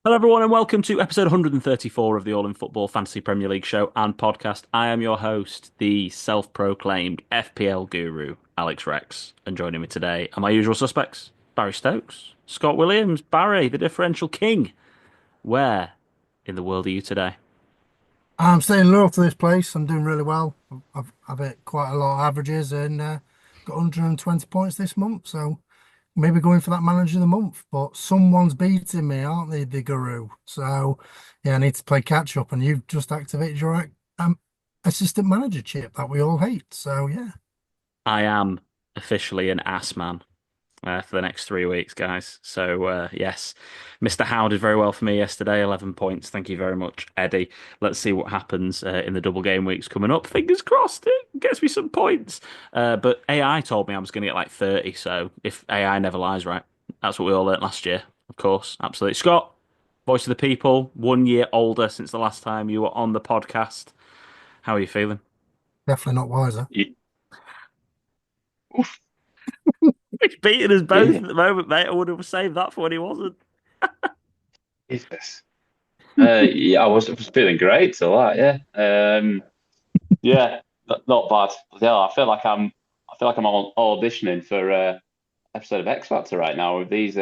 Hello, everyone, and welcome to episode 134 of the All in Football Fantasy Premier League show and podcast. I am your host, the self-proclaimed FPL guru, Alex Rex, and joining me today are my usual suspects, Barry Stokes, Scott Williams, Barry, the differential king. Where in the world are you today? I'm staying loyal to this place. I'm doing really well. I've hit quite a lot of averages and got 120 points this month. So maybe going for that manager of the month. But someone's beating me, aren't they, the guru? So yeah, I need to play catch up. And you've just activated your assistant manager chip that we all hate. So yeah, I am officially an ass man. For the next 3 weeks, guys. So, yes, Mr. Howe did very well for me yesterday, 11 points. Thank you very much, Eddie. Let's see what happens in the double game weeks coming up. Fingers crossed, it gets me some points. But AI told me I was going to get like 30. So, if AI never lies, right? That's what we all learnt last year, of course. Absolutely. Scott, voice of the people, 1 year older since the last time you were on the podcast. How are you feeling? definitely not wiser. Y- Oof, He's beating us both yeah, at the moment, mate. I would have saved that for when he wasn't. Jesus. Yeah, I was feeling great till that. Yeah, not bad. Yeah, I feel like I'm auditioning for episode of X Factor right now with these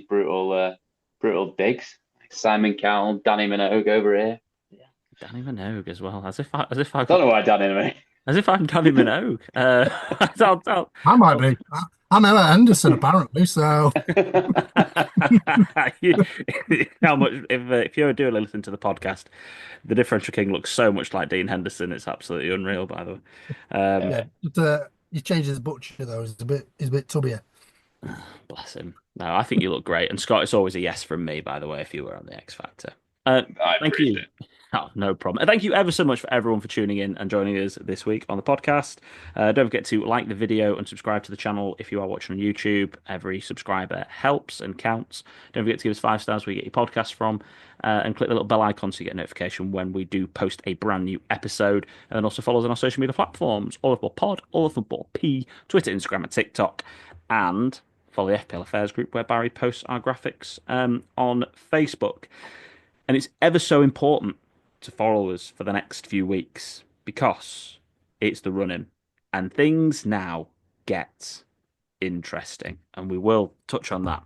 brutal digs. Simon Cowell, Danny Minogue over here. Yeah. Danny Minogue as well, as if I Don't got know why Danny me. as if I'm Danny Minogue. I might I'll- be. I'm Ella Henderson apparently. So You- how much if you're doing a listen to the podcast, the differential king looks so much like Dean Henderson. It's absolutely unreal, by the way. yeah, Yeah. but, you changed his butcher though. He's a bit tubbier. Bless him. No, I think you look great. And Scott, it's always a yes from me, by the way, if you were on the X Factor. I Thank you. appreciate it. Oh, no problem. And thank you ever so much for everyone for tuning in and joining us this week on the podcast. Don't forget to like the video and subscribe to the channel if you are watching on YouTube. Every subscriber helps and counts. Don't forget to give us 5 stars where you get your podcast from. And click the little bell icon so you get a notification when we do post a brand new episode. And then also follow us on our social media platforms: All of Football Pod, All of Football P, Twitter, Instagram, and TikTok. And follow the FPL Affairs group where Barry posts our graphics on Facebook. And it's ever so important to follow us for the next few weeks because it's the running and things now get interesting. And we will touch on that.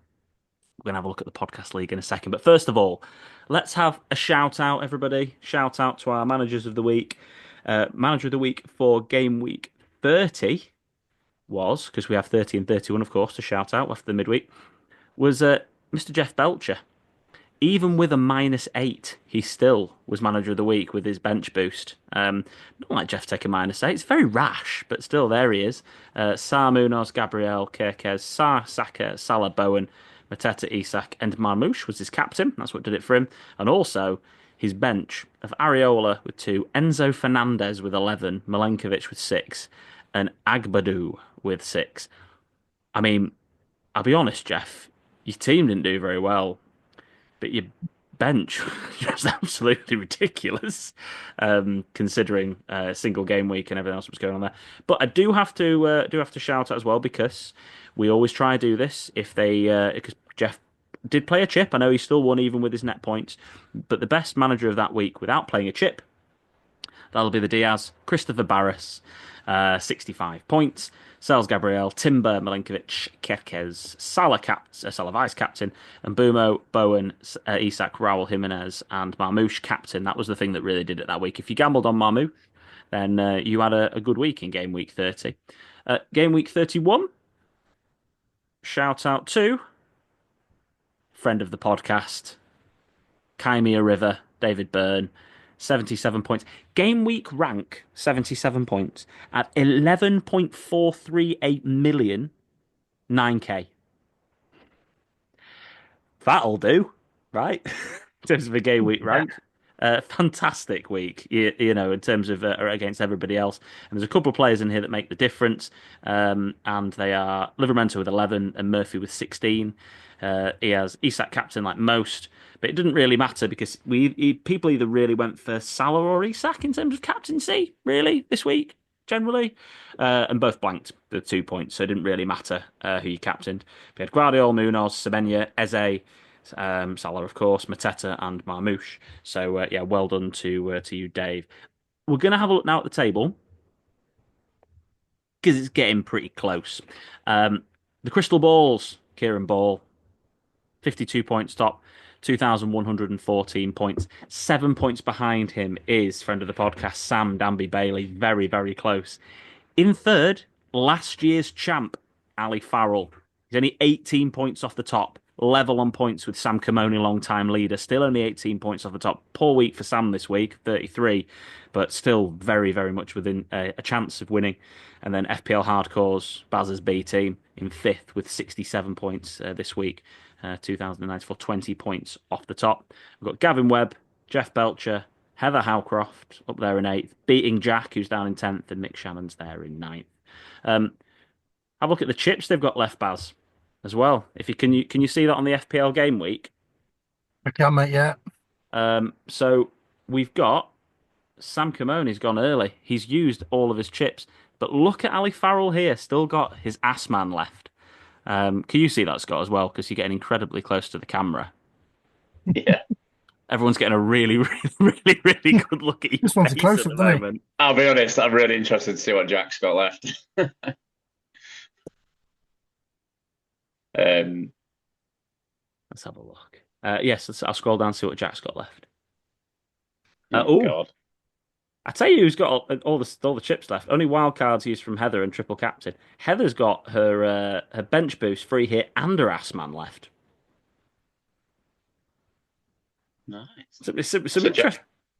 We're going to have a look at the podcast league in a second. But first of all, let's have a shout out, everybody. Shout out to our managers of the week. Manager of the week for game week 30 was, because we have 30 and 31, of course, to shout out after the midweek, was Mr. Jeff Belcher. Even with a -8, he still was manager of the week with his bench boost. Not like Jeff taking -8. It's very rash, but still there he is. Sa Munoz, Gabriel, Kirkez, Sa Saka, Salah, Bowen, Mateta, Isak, and Marmoush was his captain. That's what did it for him. And also his bench of Areola with 2, Enzo Fernandez with 11, Milenkovic with 6, and Agbadu with 6. I mean, I'll be honest, Jeff, your team didn't do very well, but your bench was absolutely ridiculous, considering single game week and everything else that was going on there. But I do have to shout out as well because we always try to do this if they because Jeff did play a chip. I know he still won even with his net points, but the best manager of that week without playing a chip, that'll be the Diaz, Christopher Barras, 65 points. Sales Gabriel, Timber, Milenkovic, Kekes, Salah vice captain, and Bumo, Bowen, Isak, Raul Jimenez, and Marmoush captain. That was the thing that really did it that week. If you gambled on Marmoush, then you had a good week in game week 30. Game week 31, shout out to friend of the podcast, Crimea River, David Byrne, 77 points. Game week rank, 77 points at 11.438 million, 9K. That'll do, right? In terms of a game week Yeah. rank. Fantastic week, you know, in terms of against everybody else. And there's a couple of players in here that make the difference. And they are Livermore with 11 and Murphy with 16. He has Isak captain like most, but it didn't really matter because people either really went for Salah or Isak in terms of captaincy, really, this week, generally. And both blanked the 2 points, so it didn't really matter who you captained. We had Guardiola, Munoz, Semenya, Eze, Salah, of course, Mateta, and Marmoush. So yeah, well done to you, Dave. We're gonna have a look now at the table because it's getting pretty close. Um, the Crystal Balls, Kieran Ball, 52 points top, 2,114 points. 7 points behind him is friend of the podcast, Sam Danby Bailey. Very, very close. In third, last year's champ, Ali Farrell. He's only 18 points off the top, level on points with Sam Camoni, long-time leader. Still only 18 points off the top. Poor week for Sam this week, 33, but still very, very much within a chance of winning. And then FPL Hardcore's Baz's B team in fifth with 67 points this week, 2094, 20 points off the top. We've got Gavin Webb, Jeff Belcher, Heather Howcroft up there in eighth, beating Jack, who's down in 10th, and Nick Shannon's there in ninth. Have a look at the chips they've got left, Baz, as well. If you can you see that on the FPL game week? I can't make yet. So we've got Sam Camoni's gone early. He's used all of his chips. But look at Ali Farrell here, still got his ass man left. Can you see that, Scott, as well? Because you're getting incredibly close to the camera. Yeah. Everyone's getting a really, really, really, really good look at your This one's a face close at up, the doesn't it? moment. I'll be honest, I'm really interested to see what Jack's got left. Let's have a look. Yes, I'll scroll down and see what Jack's got left. Oh God. I tell you who's got all the chips left. Only wild cards used from Heather and triple captain. Heather's got her bench boost, free hit, and her ass man left. Nice.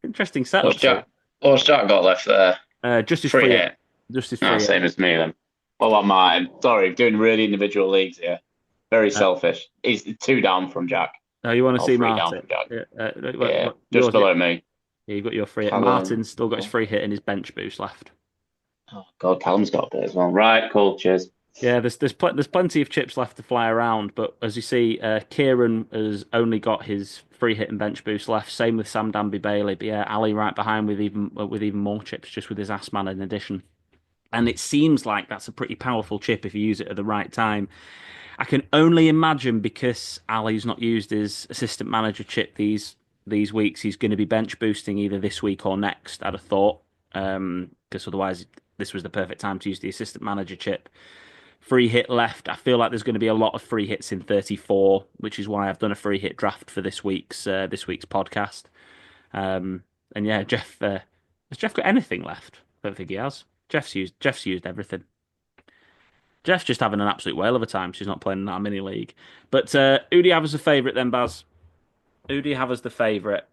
Interesting setup. What's Jack got left there? Just his Free free hit. Just his No, free hit. same as me then. Well, I'm Martin. Sorry, doing really individual leagues here. Very selfish. He's 2 down from Jack. Oh, you want to see 3 down Martin? from Jack. Yeah, Just below me. Yeah, you've got your free hit. Callum. Martin's still got his free hit and his bench boost left. Oh God, Callum's got a bit as well. Right, cool. Cheers. Yeah, there's plenty of chips left to fly around, but as you see, Kieran has only got his free hit and bench boost left. Same with Sam Danby Bailey, but yeah, Ali right behind with even more chips, just with his ass man in addition. And it seems like that's a pretty powerful chip if you use it at the right time. I can only imagine because Ali's not used his assistant manager chip these weeks, he's going to be bench boosting either this week or next. I'd have thought, because otherwise this was the perfect time to use the assistant manager chip. Free hit left. I feel like there's going to be a lot of free hits in 34, which is why I've done a free hit draft for this week's podcast. And yeah, Jeff has Jeff got anything left? I don't think he has. Jeff's used everything. Jeff's just having an absolute whale of a time. She's not playing in that mini league. But who do you have as a favourite then, Baz? Who do you have as the favourite?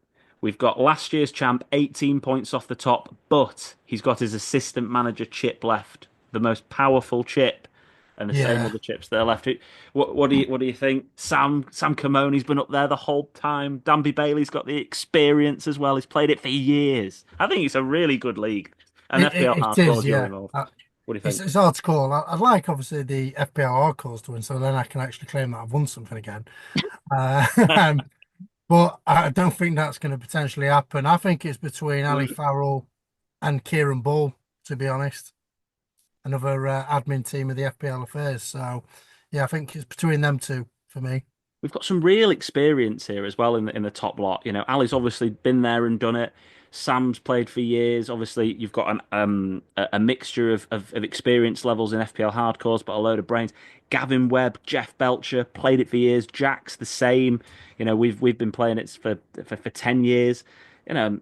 We've got last year's champ, 18 points off the top, but he's got his assistant manager chip left, the most powerful chip, and the same Yeah. other chips that are left. What do you think? Sam Camoni's been up there the whole time. Danby Bailey's got the experience as well. He's played it for years. I think it's a really good league. And FPL It Hardcore, is, you're yeah. involved. What do you think? It's hard to call. I'd like obviously the FPL hardcores to win, so then I can actually claim that I've won something again. Um, but I don't think that's going to potentially happen. I think it's between Ali Farrell and Kieran Ball, to be honest. Another admin team of the FPL affairs. So yeah, I think it's between them two for me. We've got some real experience here as well in the top lot. You know, Ali's obviously been there and done it. Sam's played for years. Obviously, you've got a mixture of experience levels in FPL hardcores, but a load of brains. Gavin Webb, Jeff Belcher played it for years. Jack's the same. You know, we've been playing it for 10 years. You know,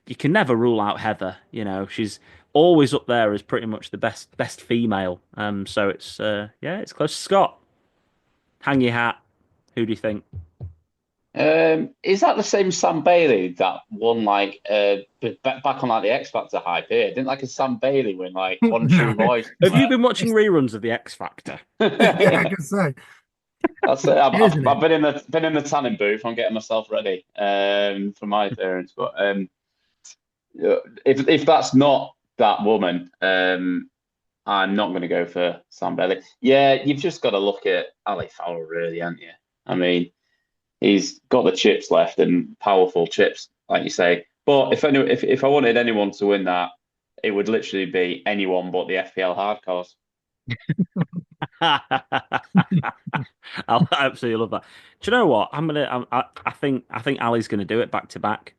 you can never rule out Heather. You know, she's always up there as pretty much the best female. So it's it's close. Scott, hang your hat. Who do you think? Is that the same Sam Bailey that won back on like the X Factor hype here? Didn't like a Sam Bailey win like One True Voice? Have you been watching reruns of the X Factor? Yeah, I can say. That's it. Isn't I've been in the tanning booth. I'm getting myself ready for my appearance. But if that's not that woman, I'm not going to go for Sam Bailey. Yeah, you've just got to look at Ali Farrell, really, haven't you? I mean, he's got the chips left and powerful chips, like you say. But if I wanted anyone to win that, it would literally be anyone but the FPL hardcores. I absolutely love that. Do you know what? I think Ali's gonna do it back to back.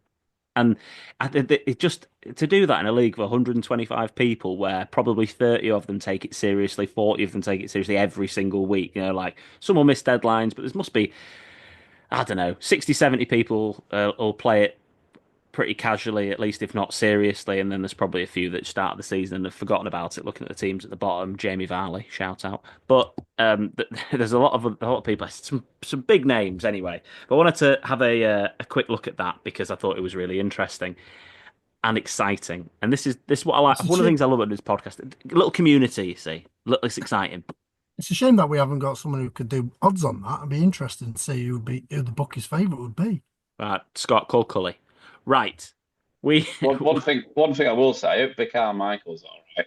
And it just to do that in a league of 125 people, where probably 30 of them take it seriously, 40 of them take it seriously every single week. Like some will miss deadlines, but there must be, I don't know, 60, 70 people will play it pretty casually, at least if not seriously. And then there's probably a few that start the season and have forgotten about it, looking at the teams at the bottom. Jamie Varley, shout out. But there's a lot of people, some big names anyway. But I wanted to have a quick look at that because I thought it was really interesting and exciting. And this is what I like. It's a One of the shame, things I love about this podcast, a little community. You see, it's exciting. it's a shame that we haven't got someone who could do odds on that. It'd be interesting to see who the bookies' favourite would be. Right, Scott Culcully. Right, we One thing I will say, Vicar Michael's all right.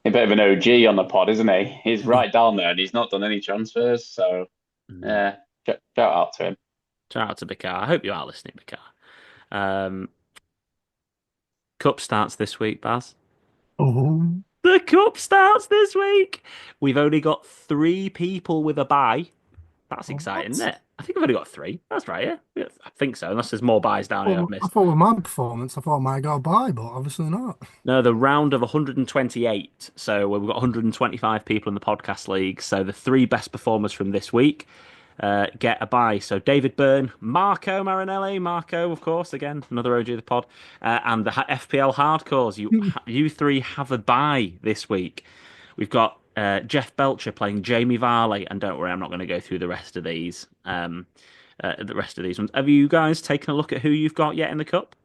A bit of an OG on the pod, isn't he? He's right down there, and he's not done any transfers. So, yeah, shout out to him. shout out to Bakar. I hope you are listening, Bakar. Um, Cup starts this week, Baz. Oh, The Cup starts this week. We've only got three people with a bye. That's exciting, isn't what? it? I think I've only got three. That's right, yeah. Yeah, I think so, unless there's more buys down here I've Well, I missed. thought with my performance, I thought I might have got a buy, but obviously not. No, the round of 128. So we've got 125 people in the podcast league. So the three best performers from this week get a bye. So David Byrne, Marco Marinelli, Marco, of course, again another OG of the pod, and the FPL hardcores. You three have a bye this week. We've got Jeff Belcher playing Jamie Varley, and don't worry, I'm not going to go through the rest of these. The rest of these ones. Have you guys taken a look at who you've got yet in the cup?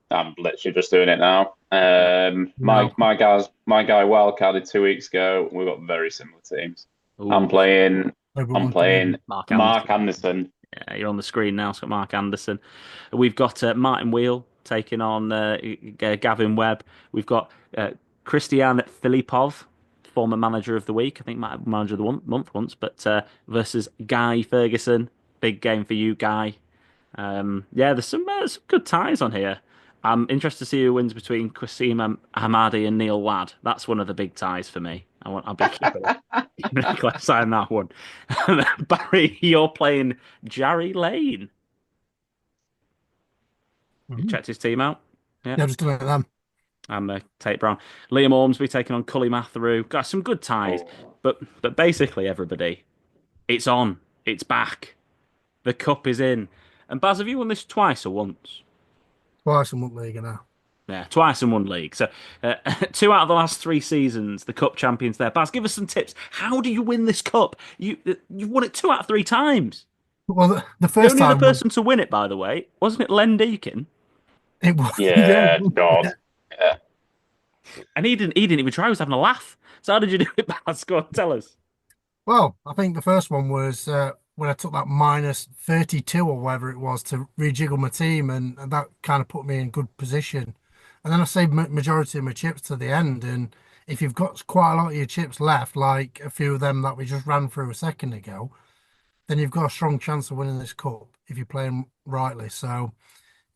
I'm literally just doing it now. My No, my guys, my guy wildcarded 2 weeks ago. We've got very similar teams. I'm Ooh, playing. I'm everyone playing to Mark Mark Anderson. Anderson. Yeah, you're on the screen now. It's got Mark Anderson. We've got Martin Wheel taking on Gavin Webb. We've got Christian Filipov, former manager of the week. I think might have manager of the month once, but versus Guy Ferguson. Big game for you, Guy. Yeah, there's some good ties on here. I'm interested to see who wins between Qasim Hamadi and Neil Ladd. That's one of the big ties for me. I'll be keeping a close eye on that one. Barry, you're playing Jerry Lane. You Mm. checked his team out? Yeah. Yeah, just doing it then. I'm Tate Brown. Liam Ormsby taking on Cully Matheru. Got some good ties, Oh, but basically everybody, it's on. It's back. The cup is in. And Baz, have you won this twice or once? Twice a month league now. Yeah, twice in one league. So, two out of the last three seasons, the cup champions there. Baz, give us some tips. How do you win this cup? You've won it two out of three times. Well, the The first only other time was person to win it, by the way, wasn't it Len Deakin? it was yeah. yeah, God. Yeah. And he didn't even try. He was having a laugh. So how did you do it, Baz? Go on, tell us. Well, I think the first one was when I took that minus 32 or whatever it was to rejiggle my team, and that kind of put me in good position. And then I saved majority of my chips to the end. And if you've got quite a lot of your chips left, like a few of them that we just ran through a second ago, then you've got a strong chance of winning this cup if you're playing rightly. So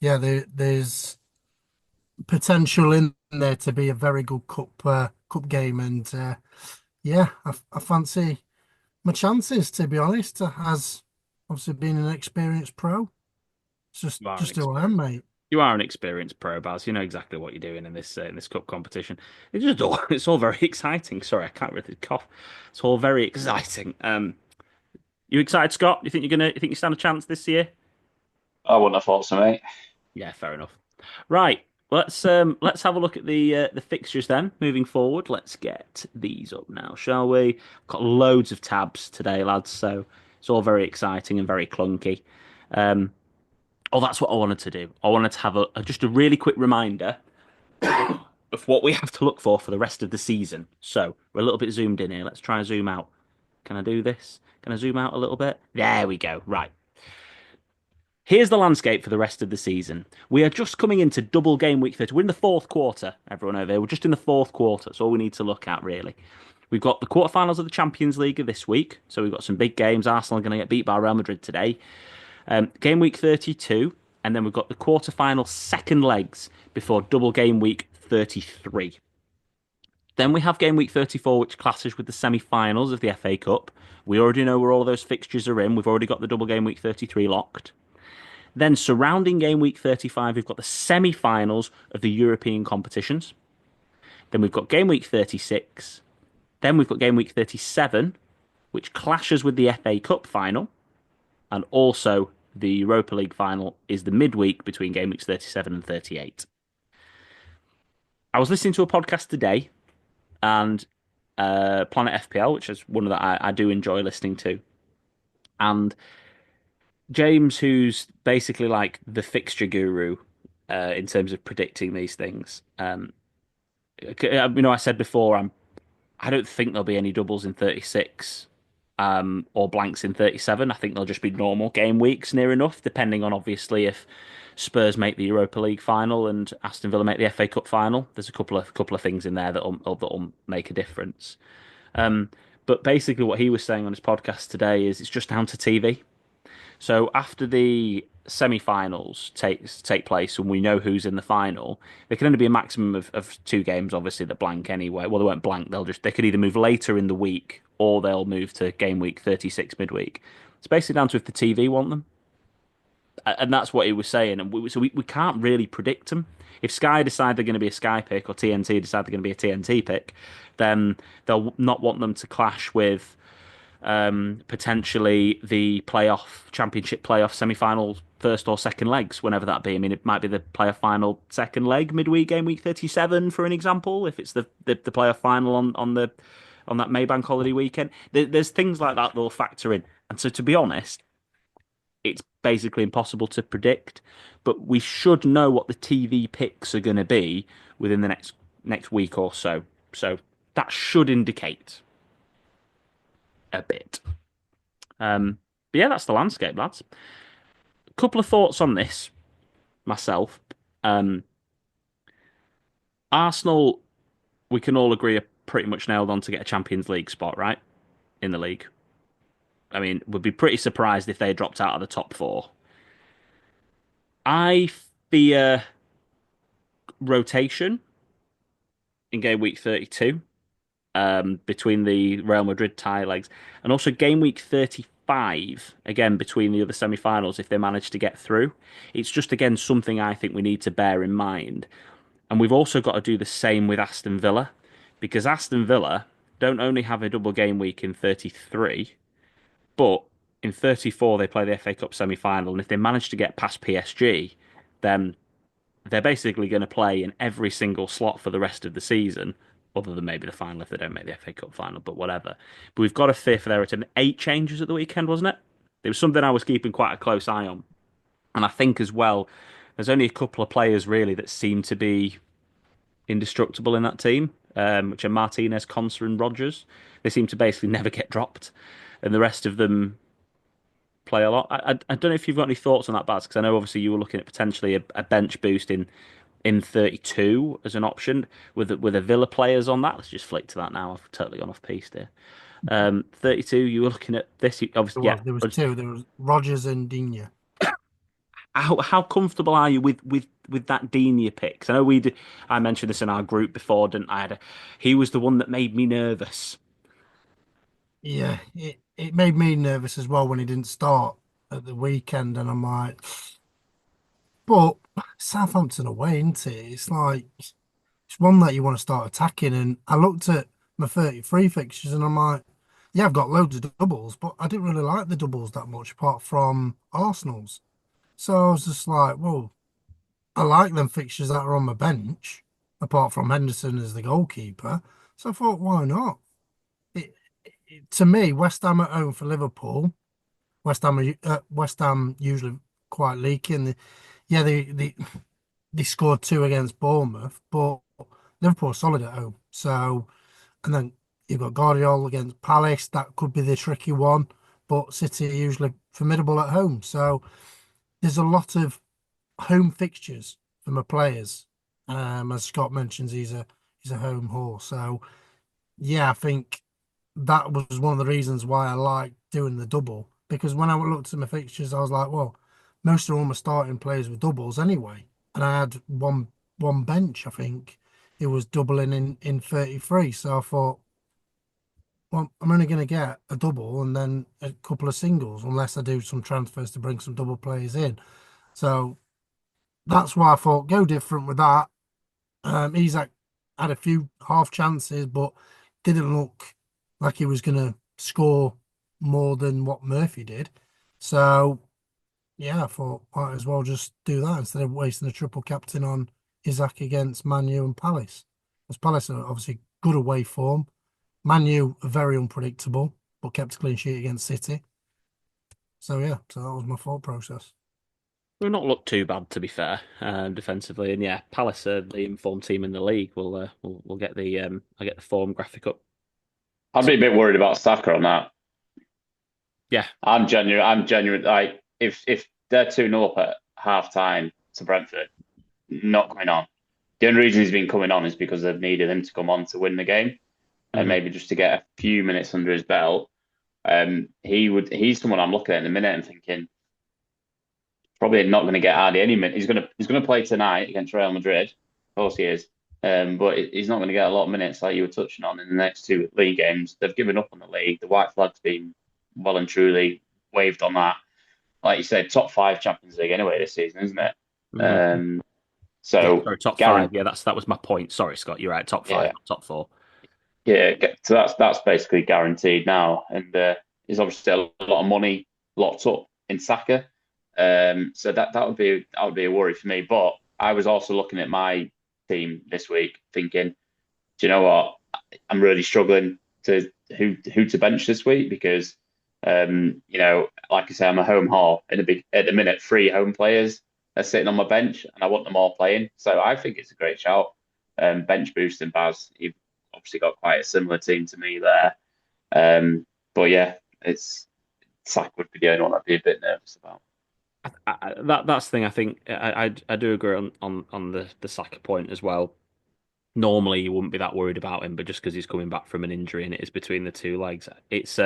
yeah, there's potential in there to be a very good cup game, and yeah, I fancy my chances, to be honest, as obviously being an experienced pro. It's just You are an just who I am, mate. you are an experienced pro, Baz. You know exactly what you're doing in this cup competition. It's all very exciting. Sorry, I can't really cough. It's all very exciting. You excited, Scott? You think you stand a chance this year? I wouldn't have thought so, mate. Yeah, fair enough. Right. Let's have a look at the fixtures then. Moving forward, let's get these up now, shall we? Got loads of tabs today, lads, so it's all very exciting and very clunky. Um, oh, that's what I wanted to do. I wanted to have just a really quick reminder of what we have to look for the rest of the season. So we're a little bit zoomed in here. Let's try and zoom out. Can I do this? Can I zoom out a little bit? There we go. Right. Here's the landscape for the rest of the season. We are just coming into double game week 30. We're in the fourth quarter, everyone over here. We're just in the fourth quarter. That's all we need to look at, really. We've got the quarterfinals of the Champions League this week. So we've got some big games. Arsenal are going to get beat by Real Madrid today. Game week 32. And then we've got the quarterfinal second legs before double game week 33. Then we have game week 34, which clashes with the semi-finals of the FA Cup. We already know where all those fixtures are in. We've already got the double game week 33 locked. Then surrounding game week 35, we've got the semi-finals of the European competitions. Then we've got game week 36. Then we've got game week 37, which clashes with the FA Cup final. And also the Europa League final is the midweek between game weeks 37 and 38. I was listening to a podcast today and Planet FPL, which is one that I do enjoy listening to. And James, who's basically like the fixture guru in terms of predicting these things. I said before, I don't think there'll be any doubles in 36 or blanks in 37. I think they'll just be normal game weeks near enough, depending on obviously if Spurs make the Europa League final and Aston Villa make the FA Cup final. There's a couple of things in there that'll make a difference. Um, but basically, what he was saying on his podcast today is it's just down to TV. So after the semi-finals take place and we know who's in the final, there can only be a maximum of two games, obviously, that blank anyway. Well, they won't blank. They could either move later in the week or they'll move to game week 36 midweek. It's basically down to if the TV want them. And that's what he was saying. And we can't really predict them. If Sky decide they're going to be a Sky pick or TNT decide they're going to be a TNT pick, then they'll not want them to clash with potentially the championship playoff semi-final first or second legs, whenever that be. I mean, it might be the playoff final second leg midweek game week 37, for an example, if it's the playoff final on that Maybank holiday weekend. There's things like that that'll factor in. And so, to be honest, it's basically impossible to predict, but we should know what the TV picks are going to be within the next week or so. So that should indicate a bit. But yeah, that's the landscape, lads. A couple of thoughts on this myself. Um, Arsenal, we can all agree, are pretty much nailed on to get a Champions League spot, right? In the league. I mean, would be pretty surprised if they dropped out of the top four. I fear rotation in game week 32 between the Real Madrid tie legs and also game week 35 again between the other semi-finals if they manage to get through. It's just again something I think we need to bear in mind. And we've also got to do the same with Aston Villa because Aston Villa don't only have a double game week in 33, but in 34 they play the FA Cup semi-final and if they manage to get past PSG, then they're basically going to play in every single slot for the rest of the season, other than maybe the final if they don't make the FA Cup final, but whatever. But we've got a fear for their return. 8 changes at the weekend, wasn't it? It was something I was keeping quite a close eye on. And I think as well, there's only a couple of players really that seem to be indestructible in that team, which are Martinez, Conser, and Rogers. They seem to basically never get dropped. And the rest of them play a lot. I don't know if you've got any thoughts on that, Baz, because I know obviously you were looking at potentially a bench boost in 32 as an option with a Villa players on that. Let's just flick to that now. I've totally gone off piste here. 32. You were looking at this. Obviously, yeah. There was two. There was Rogers and Digne. How comfortable are you with that Digne pick? 'Cause I know I mentioned this in our group before, didn't I? He was the one that made me nervous. Yeah, it made me nervous as well when he didn't start at the weekend, and I'm like, but Southampton away, isn't it? It's like it's one that you want to start attacking. And I looked at my 33 fixtures, and I'm like, yeah, I've got loads of doubles, but I didn't really like the doubles that much, apart from Arsenal's. So I was just like, well, I like them fixtures that are on my bench, apart from Henderson as the goalkeeper. So I thought, why not? It, to me, West Ham at home for Liverpool. West Ham usually quite leaky, and yeah, they scored two against Bournemouth, but Liverpool are solid at home. So, and then you've got Guardiola against Palace. That could be the tricky one, but City are usually formidable at home. So there's a lot of home fixtures for my players. As Scott mentions, he's a home horse. So yeah, I think that was one of the reasons why I liked doing the double, because when I looked at my fixtures, I was like, well, most of all my starting players were doubles anyway, and I had one bench, I think, he was doubling in 33. So I thought, well, I'm only going to get a double and then a couple of singles unless I do some transfers to bring some double players in. So that's why I thought go different with that. Isak had a few half chances, but didn't look like he was going to score more than what Murphy did. So yeah, I thought might as well just do that instead of wasting a triple captain on Isak against Manu and Palace. Because Palace are obviously good away form. Manu are very unpredictable, but kept a clean sheet against City. So yeah, so that was my thought process. We've not looked too bad, to be fair, defensively. And yeah, Palace are the informed team in the league. We'll get the I get the form graphic up. I'd be a bit worried about Saka on that. Yeah. I'm genuine. I'm genuine. Like if they're 2-0 up at half time to Brentford, not coming on. The only reason he's been coming on is because they've needed him to come on to win the game and Mhm. maybe just to get a few minutes under his belt. He's someone I'm looking at in a minute and thinking probably not going to get hardly any minutes. He's gonna play tonight against Real Madrid. Of course he is. But he's not going to get a lot of minutes like you were touching on in the next two league games. They've given up on the league. The white flag's been well and truly waved on that. Like you said, top five Champions League anyway this season, isn't it? Mhm. Um, Yeah, so sorry, top five. Garen, Yeah, that was my point. Sorry, Scott, you're right. Top five, yeah, not top four. yeah. So that's basically guaranteed now, and there's obviously a lot of money locked up in Saka. So that would be a worry for me. But I was also looking at my team this week, thinking, do you know what? I'm really struggling to who to bench this week because like I say, I'm a home haul in at the minute, three home players are sitting on my bench and I want them all playing. So I think it's a great shout. Bench boost and Baz, you've obviously got quite a similar team to me there. But yeah, it's Sack would be the only one I'd be a bit nervous about. That's the thing. I think I do agree on the Saka point as well. Normally, you wouldn't be that worried about him, but just because he's coming back from an injury and it is between the two legs, it's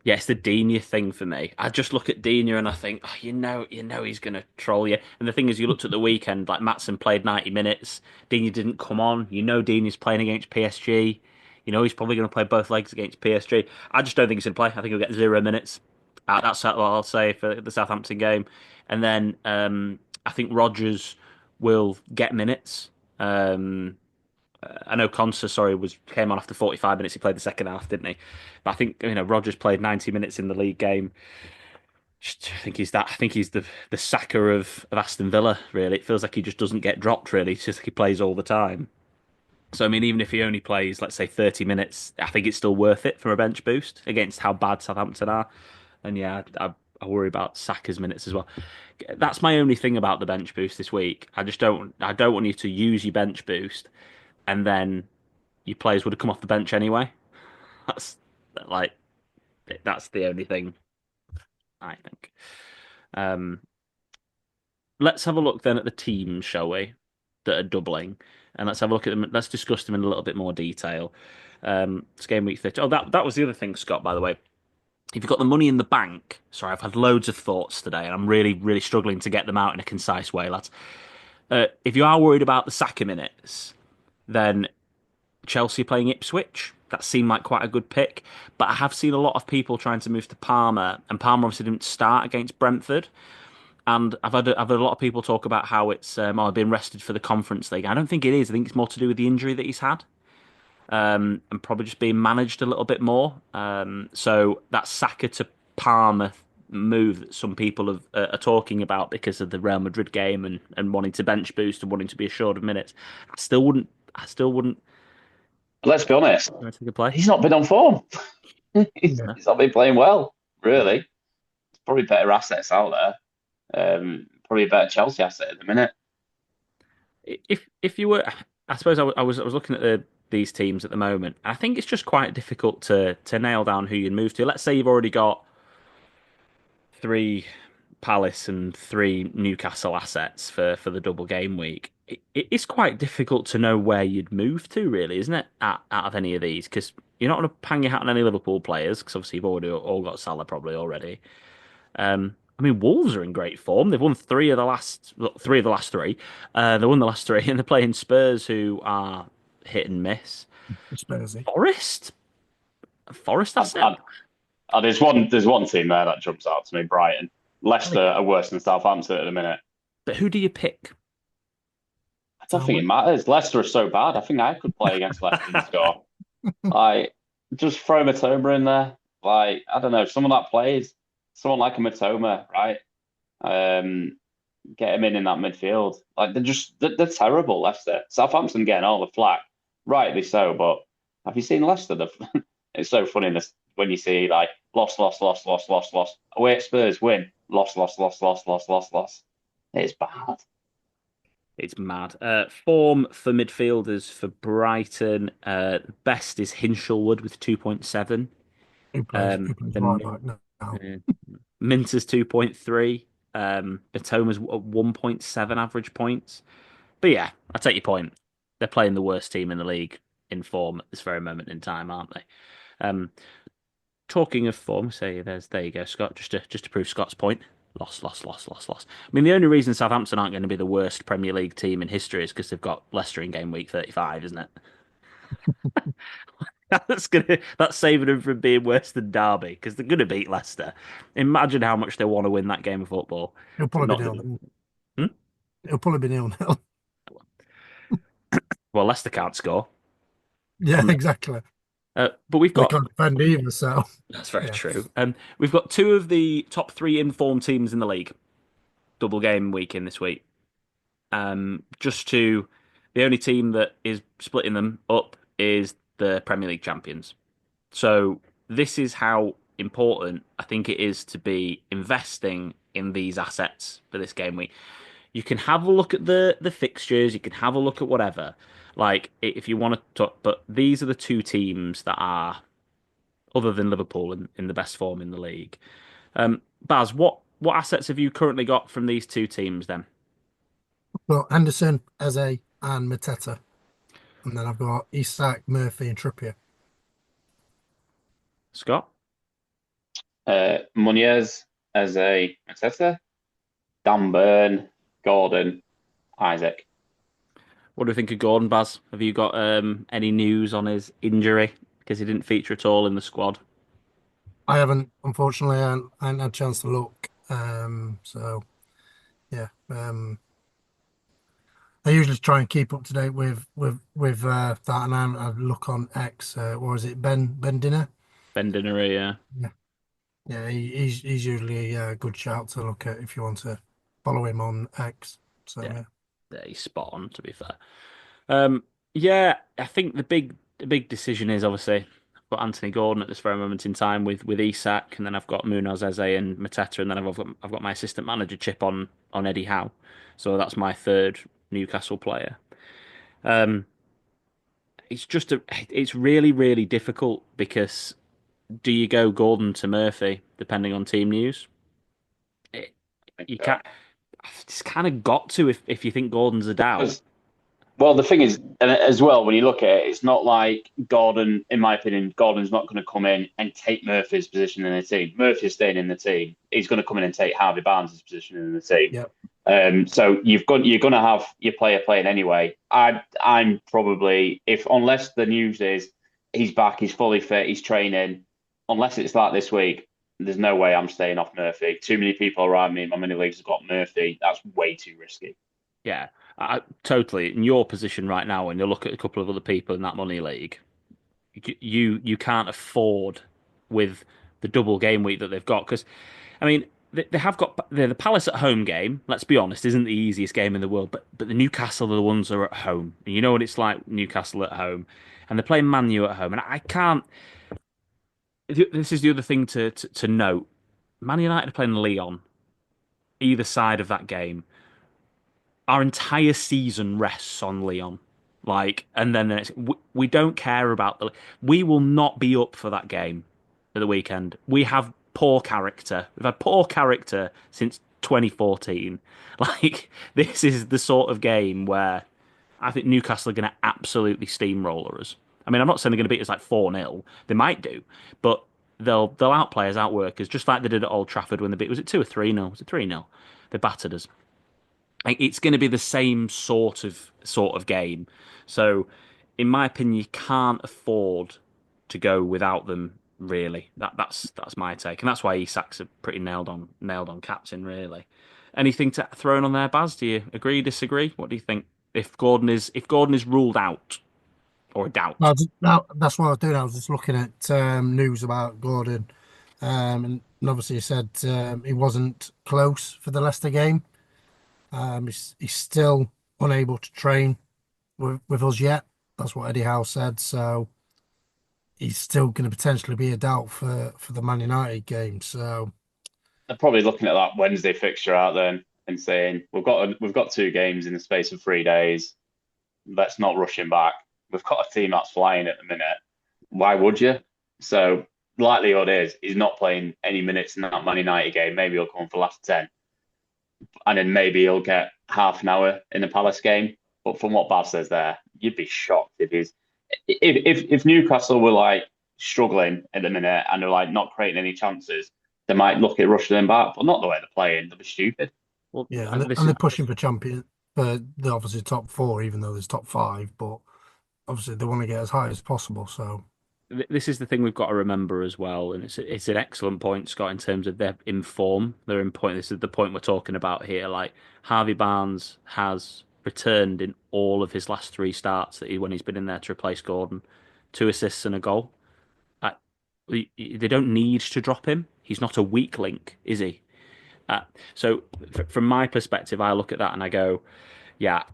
yeah, it's the Dina thing for me. I just look at Dina and I think, oh, you know he's gonna troll you. And the thing is, you looked at the weekend, like Matson played 90 minutes, Dina didn't come on. You know Dina's playing against PSG. You know he's probably going to play both legs against PSG. I just don't think he's going to play. I think he'll get 0 minutes. That's what I'll say for the Southampton game. And then I think Rodgers will get minutes. Um, I know Conser, sorry, was came on after 45 minutes. He played the second half, didn't he? But I think Rodgers played 90 minutes in the league game. I think he's that. I think he's the sacker of Aston Villa. Really, it feels like he just doesn't get dropped. Really, it's just like he plays all the time. So I mean, even if he only plays, let's say 30 minutes, I think it's still worth it from a bench boost against how bad Southampton are. And yeah, I worry about Saka's minutes as well. That's my only thing about the bench boost this week. I don't want you to use your bench boost and then your players would have come off the bench anyway. That's like that's the only thing I think. Um, let's have a look then at the teams, shall we? That are doubling, and let's have a look at them. Let's discuss them in a little bit more detail. It's game week 30. Oh, that was the other thing, Scott. By the way, if you've got the money in the bank, sorry, I've had loads of thoughts today, and I'm really struggling to get them out in a concise way, lads. If you are worried about the Saka minutes, then Chelsea playing Ipswich. That seemed like quite a good pick. But I have seen a lot of people trying to move to Palmer, and Palmer obviously didn't start against Brentford. And I've had a lot of people talk about how it's been rested for the Conference League. I don't think it is. I think it's more to do with the injury that he's had, and probably just being managed a little bit more. So that Saka to Palmer move that some people are talking about because of the Real Madrid game and wanting to bench boost and wanting to be assured of minutes. I still wouldn't Let's be honest, take a play. he's not been on form. he's, Yeah. he's not been playing well, really. Probably better assets out there. Probably a better Chelsea asset at the minute. If you were, I suppose I was looking at these teams at the moment. I think it's just quite difficult to nail down who you'd move to. Let's say you've already got three Palace and three Newcastle assets for the double game week. It is quite difficult to know where you'd move to, really, isn't it? Out of any of these, because you're not going to hang your hat on any Liverpool players, because obviously you've already all got Salah probably already. I mean, Wolves are in great form. They've won three of the last well, three of the last three. They won the last three, and they're playing Spurs, who are hit and miss. Spursy. Forest, Forest. I, That's it. I, there's one team there that jumps out to me, Brighton. Leicester are worse than Southampton at the minute. But who do you pick? I don't So think it matters. Leicester are so bad. I think I could play against Leicester and score. Like, just throw Matoma in there. Like, I don't know, someone that plays, someone like a Matoma, right? Um, get him in that midfield. Like, they're terrible, Leicester. Southampton getting all the flack, rightly so. But have you seen Leicester? It's so funny when you see like loss, loss, loss, loss, loss, loss. Away at Spurs, win, loss, loss, loss, loss, loss, loss, loss. It's bad. It's mad. Form for midfielders for Brighton. Best is Hinshelwood with 2.7. who plays Then right back now? Minter's 2.3. Batoma's 1.7 average points. But yeah, I take your point. They're playing the worst team in the league in form at this very moment in time, aren't they? Um, Talking of form, there you go, Scott. Just to prove Scott's point. Loss, loss, loss, loss, loss. I mean, the only reason Southampton aren't going to be the worst Premier League team in history is because they've got Leicester in game week 35, isn't it? That's saving them from being worse than Derby because they're going to beat Leicester. Imagine how much they want to win that game of football. He'll They're probably not be going nil. to. Hmm? He'll probably be nil. Well, Leicester can't score. Yeah, On the, exactly. but we've They got can't defend either, so That's very yeah. true. We've got two of the top three informed teams in the league. Double game week in this week. Just to the only team that is splitting them up is the Premier League champions. So this is how important I think it is to be investing in these assets for this game week. You can have a look at the fixtures, you can have a look at whatever. Like if you want to talk, but these are the two teams that are other than Liverpool in the best form in the league. Baz, what assets have you currently got from these two teams then? Well, Anderson, Eze, and Mateta, and then I've got Isak, Murphy, and Trippier. Scott? Munez as a Mateta, Dan Burn, Gordon, Isaac. What do you think of Gordon, Baz? Have you got any news on his injury? Because he didn't feature at all in the squad. I haven't, unfortunately, I haven't had a chance to look. So yeah. I usually try and keep up to date with that, and I look on X. What was it, Ben Dinner? Ben Dinnery, yeah. Yeah, yeah. He's usually a good shout to look at if you want to follow him on X. So Yeah, yeah. yeah, he's spot on, to be fair. Um, yeah, I think the big decision is obviously I've got Anthony Gordon at this very moment in time with Isak, and then I've got Munoz, Eze, and Mateta, and then I've got my assistant manager chip on Eddie Howe, so that's my third Newcastle player. Um, it's really really difficult because do you go Gordon to Murphy depending on team news? It, you can't. It's kind of got to if you think Gordon's a doubt. Because Well, the thing is, and as well, when you look at it, it's not like Gordon, in my opinion, Gordon's not going to come in and take Murphy's position in the team. Murphy's staying in the team. He's going to come in and take Harvey Barnes' position in the team. Yeah. So you're going to have your player playing anyway. I'm probably, if unless the news is he's back, he's fully fit, he's training, unless it's like this week, there's no way I'm staying off Murphy. Too many people around me in my mini leagues have got Murphy. That's way too risky. Yeah, totally. In your position right now, when you look at a couple of other people in that money league, you can't afford with the double game week that they've got because, I mean, they have got the Palace at home game. Let's be honest, isn't the easiest game in the world, but the Newcastle are the ones that are at home, and you know what it's like Newcastle at home, and they're playing Man U at home, and I can't. This is the other thing to note. Man United are playing Leon either side of that game. Our entire season rests on Leon. Like, and then the next, we don't care about we will not be up for that game at the weekend. We have poor character. We've had poor character since 2014. Like, this is the sort of game where I think Newcastle are going to absolutely steamroller us. I mean, I'm not saying they're going to beat us like 4-0. They might do, but they'll outplay us, outwork us, just like they did at Old Trafford when they beat. Was it 2 or 3-0? Was it 3-0? They battered us. Like, it's going to be the same sort of game. So, in my opinion, you can't afford to go without them. Really, that's my take, and that's why Isak's a pretty nailed on captain. Really, anything to throw in on there, Baz? Do you agree, disagree? What do you think? If Gordon is ruled out or a doubt, That's what I was doing. I was just looking at news about Gordon, and obviously he said he wasn't close for the Leicester game. He's still unable to train with us yet. That's what Eddie Howe said. So he's still going to potentially be a doubt for the Man United game. So They're probably looking at that Wednesday fixture out then and saying we've got 2 games in the space of 3 days. Let's not rush him back. We've got a team that's flying at the minute. Why would you? So likelihood is he's not playing any minutes in that Man United game. Maybe he'll come for the last 10, and then maybe he'll get half an hour in the Palace game. But from what Bav says there, you'd be shocked if Newcastle were like struggling at the minute and they're like not creating any chances, they might look at rushing them back, but not the way they're playing. They'll be stupid. well, yeah, this and is they're pushing for champion for the obviously top four, even though there's top five. But obviously they want to get as high as possible. So this is the thing we've got to remember as well, and it's an excellent point, Scott, in terms of their in form. They're in point. This is the point we're talking about here. Like Harvey Barnes has returned in all of his last 3 starts when he's been in there to replace Gordon, 2 assists and a goal. Uh, they don't need to drop him. He's not a weak link, is he? Uh, so from my perspective, I look at that and I go, yeah,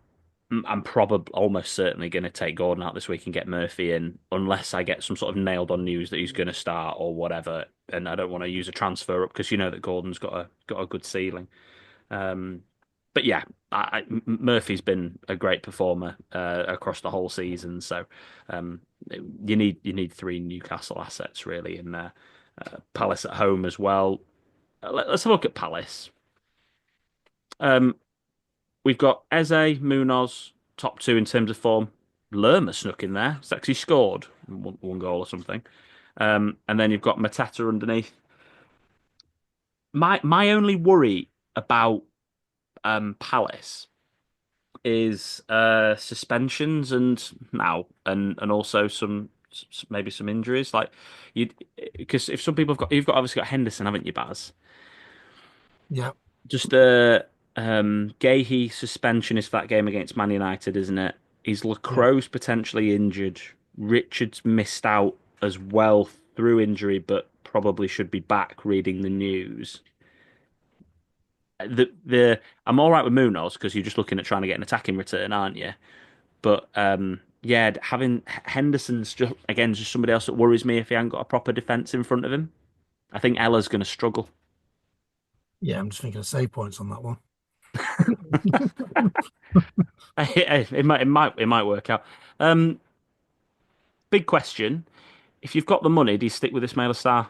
I'm probably almost certainly going to take Gordon out this week and get Murphy in, unless I get some sort of nailed on news that he's going to start or whatever. And I don't want to use a transfer up because you know that Gordon's got a good ceiling. Um, but yeah, Murphy's been a great performer across the whole season. So um, you need 3 Newcastle assets really in there. Palace at home as well. Let's have a look at Palace. Um, We've got Eze, Munoz, top 2 in terms of form. Lerma snuck in there. He's actually scored one goal or something. And then you've got Mateta underneath. My only worry about Palace is suspensions and also maybe some injuries. Like you, because if some people you've got obviously got Henderson, haven't you, Baz? yeah, Just Gahey suspension is for that game against Man United, isn't it? Is yeah, Lacroix potentially injured? Richards missed out as well through injury, but probably should be back reading the news. The I'm all right with Munoz because you're just looking at trying to get an attacking return, aren't you? But yeah, having Henderson's just somebody else that worries me if he hasn't got a proper defence in front of him. I think Ella's going to struggle. yeah. I'm just thinking of save points on that one. It might work out. Um, Big question. If you've got the money, do you stick with Ismail Sarr?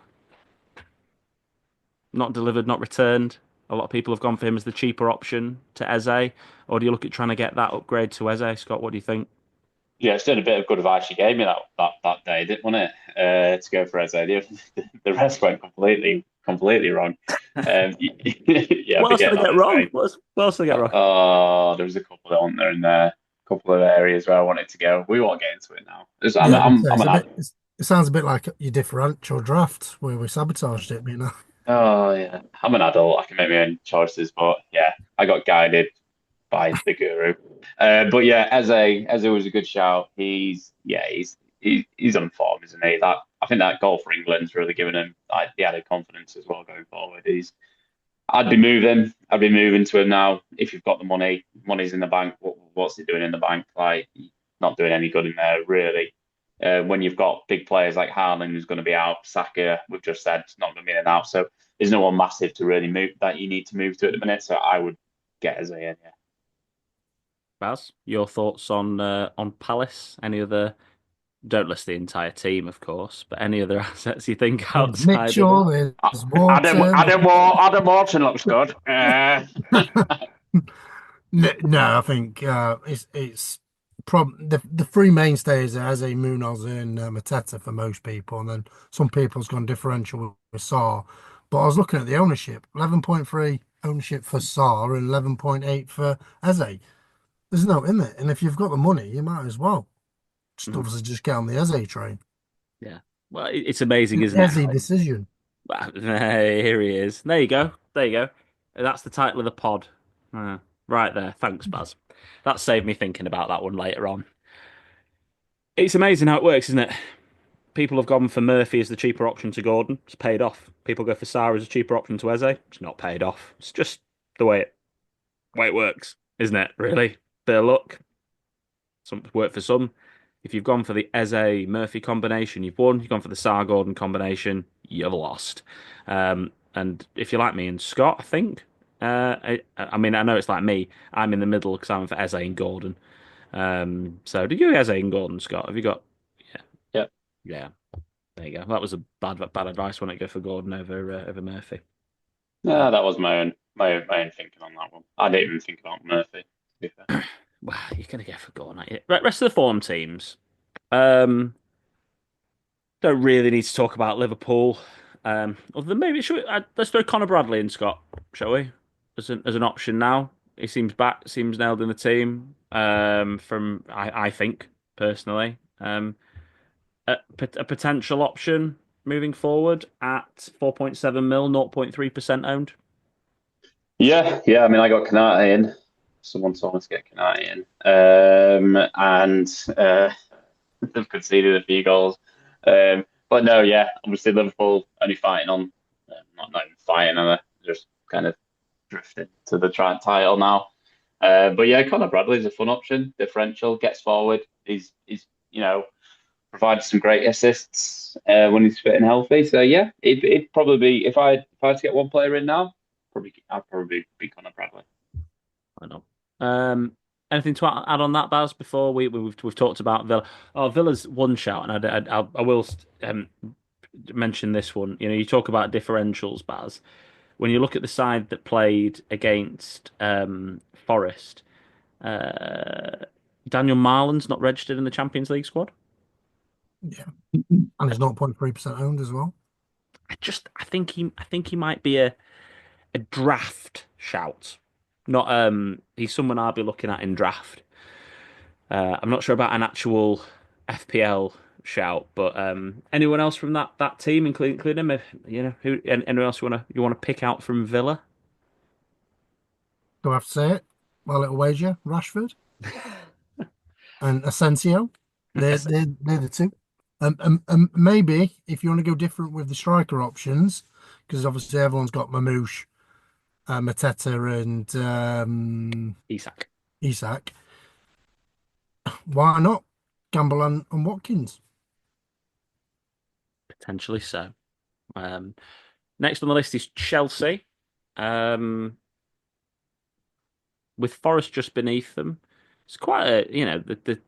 Not delivered, not returned. A lot of people have gone for him as the cheaper option to Eze, or do you look at trying to get that upgrade to Eze? Scott, what do you think? Yeah, it's done a bit of good advice you gave me that day, didn't it? To go for Eze. The rest went completely wrong. Yeah, What but else did getting I on get his wrong? way. What else did I get wrong? Oh, there was a couple on there in there, a couple of areas where I wanted to go. We won't get into it now. I'm, Yeah, I'm, I'm it's an a ad. bit. It sounds a bit like your differential draft where we sabotaged it. You know. Oh yeah, I'm an adult. I can make my own choices, but yeah, I got guided by the guru. But yeah, Eze was a good shout. He's on form, isn't he? That I think that goal for England's really given him like the added confidence as well going forward. I'd be moving. I'd be moving to him now. If you've got the money, money's in the bank. What's he doing in the bank? Like, not doing any good in there, really. When you've got big players like Haaland, who's going to be out, Saka, we've just said, it's not going to be in and out. So there's no one massive to really move that you need to move to at the minute. So I would get Eze in, yeah. Baz, your thoughts on Palace? Any other? Don't list the entire team, of course, but any other assets you think There's outside of Mitchell, it? there's Adam Wharton. Adam Adam Morton looks good. No, I think it's the three mainstays are Eze, Munoz, and Mateta for most people, and then some people's gone differential with Saar. But I was looking at the ownership: 11.3 ownership for Saar and 11.8 for Eze. There's no in it, and if you've got the money, you might as well Mhm. obviously just get on the Eze train. Yeah. Well, it's amazing, isn't it? Eze decision. Here he is. There you go. There you go. That's the title of the pod. Uh, right there. Thanks, Baz. That saved me thinking about that one later on. It's amazing how it works, isn't it? People have gone for Murphy as the cheaper option to Gordon. It's paid off. People go for Sarah as a cheaper option to Eze. It's not paid off. It's just the way it works, isn't it? Really, bit of luck. Some work for some. If you've gone for the Eze Murphy combination, you've won. You've gone for the Sar Gordon combination, you've lost. And if you're like me and Scott, I think. I mean, I know it's like me. I'm in the middle because I'm for Eze and Gordon. So did you Eze and Gordon, Scott? Have you got? Yeah, Yeah. yeah. There you go. That was a bad advice when I go for Gordon over Murphy. Uh, Yeah, that was my own thinking on that one. I didn't even think about Murphy, to be fair. well, you're gonna go for Gordon, aren't you? Right, rest of the form teams. Um, don't really need to talk about Liverpool. Other than maybe let's throw Connor Bradley in, Scott, shall we? As an option now. He seems back, seems nailed in the team. From I think personally. A potential option moving forward at 4.7 mil, 0.3% owned. Yeah. I mean, I got Kanate in. Someone told me to get Kanate in, and they've conceded a few goals. But no, yeah, obviously Liverpool only fighting on, not even fighting, just kind of drifting to the title now. But yeah, Conor Bradley's a fun option. Differential, gets forward. He's provided some great assists when he's fit and healthy. So yeah, it'd probably be if I had to get one player in now, I'd probably be Conor Bradley. I know. Um, anything to add on that, Baz? Before we've talked about Villa. Oh, Villa's one shout, and I will mention this one. You know, you talk about differentials, Baz. When you look at the side that played against Forest, uh, Daniel Marlon's not registered in the Champions League squad. Yeah, and he's 0.3% owned as well. I think he might be a draft shout. Not he's someone I'll be looking at in draft. I'm not sure about an actual FPL shout, but anyone else from that team, including him, if, anyone else you want to pick out from Villa? Do I have to say it? My little wager: Rashford and Asensio. They're the two. Maybe if you want to go different with the striker options, because obviously everyone's got Mamouche, Mateta, and Isak, Isak. Why not Gamble and Watkins? potentially so. Um, Next on the list is Chelsea, um, with Forest just beneath them. It's quite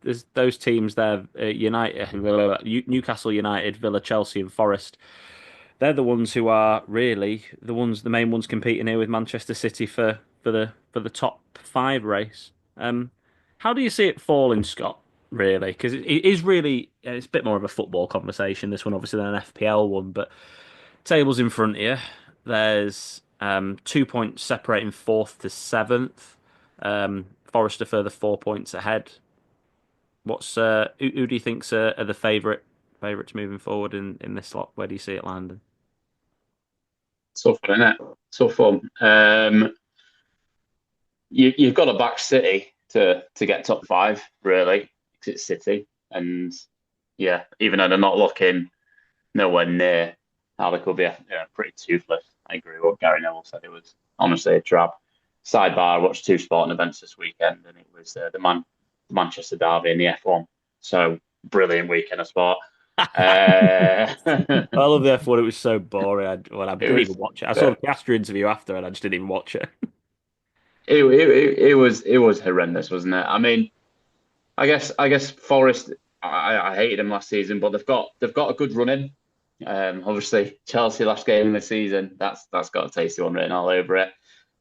there's those teams there, United, Newcastle United, Villa, Chelsea, and Forest. They're the ones who are really the main ones competing here with Manchester City for the top five race. How do you see it falling, Scott? Really, because it is really it's a bit more of a football conversation. This one, obviously, than an FPL one, but tables in front of you. There's 2 points separating fourth to seventh. Forest a further 4 points ahead. Who do you think's are the favourites moving forward in this slot? Where do you see it landing? Tough one, isn't it? Tough one. You've got to back City to get top five, really, because it's City, and yeah, even though they're not looking nowhere near how they could be, pretty toothless. I agree with what Gary Neville said. It was honestly a trap. Sidebar: I watched two sporting events this weekend, and it was the Manchester Derby and the F1. So brilliant weekend of sport. Uh, I love the F1. It was so boring. I it didn't even was watch it. I saw uh, the Piastri interview after, and I just didn't even watch it. it was horrendous, wasn't it? I mean, I guess Forest. I hated them last season, but they've got a good run in. Obviously, Chelsea last game in the season. That's got a tasty one written all over it.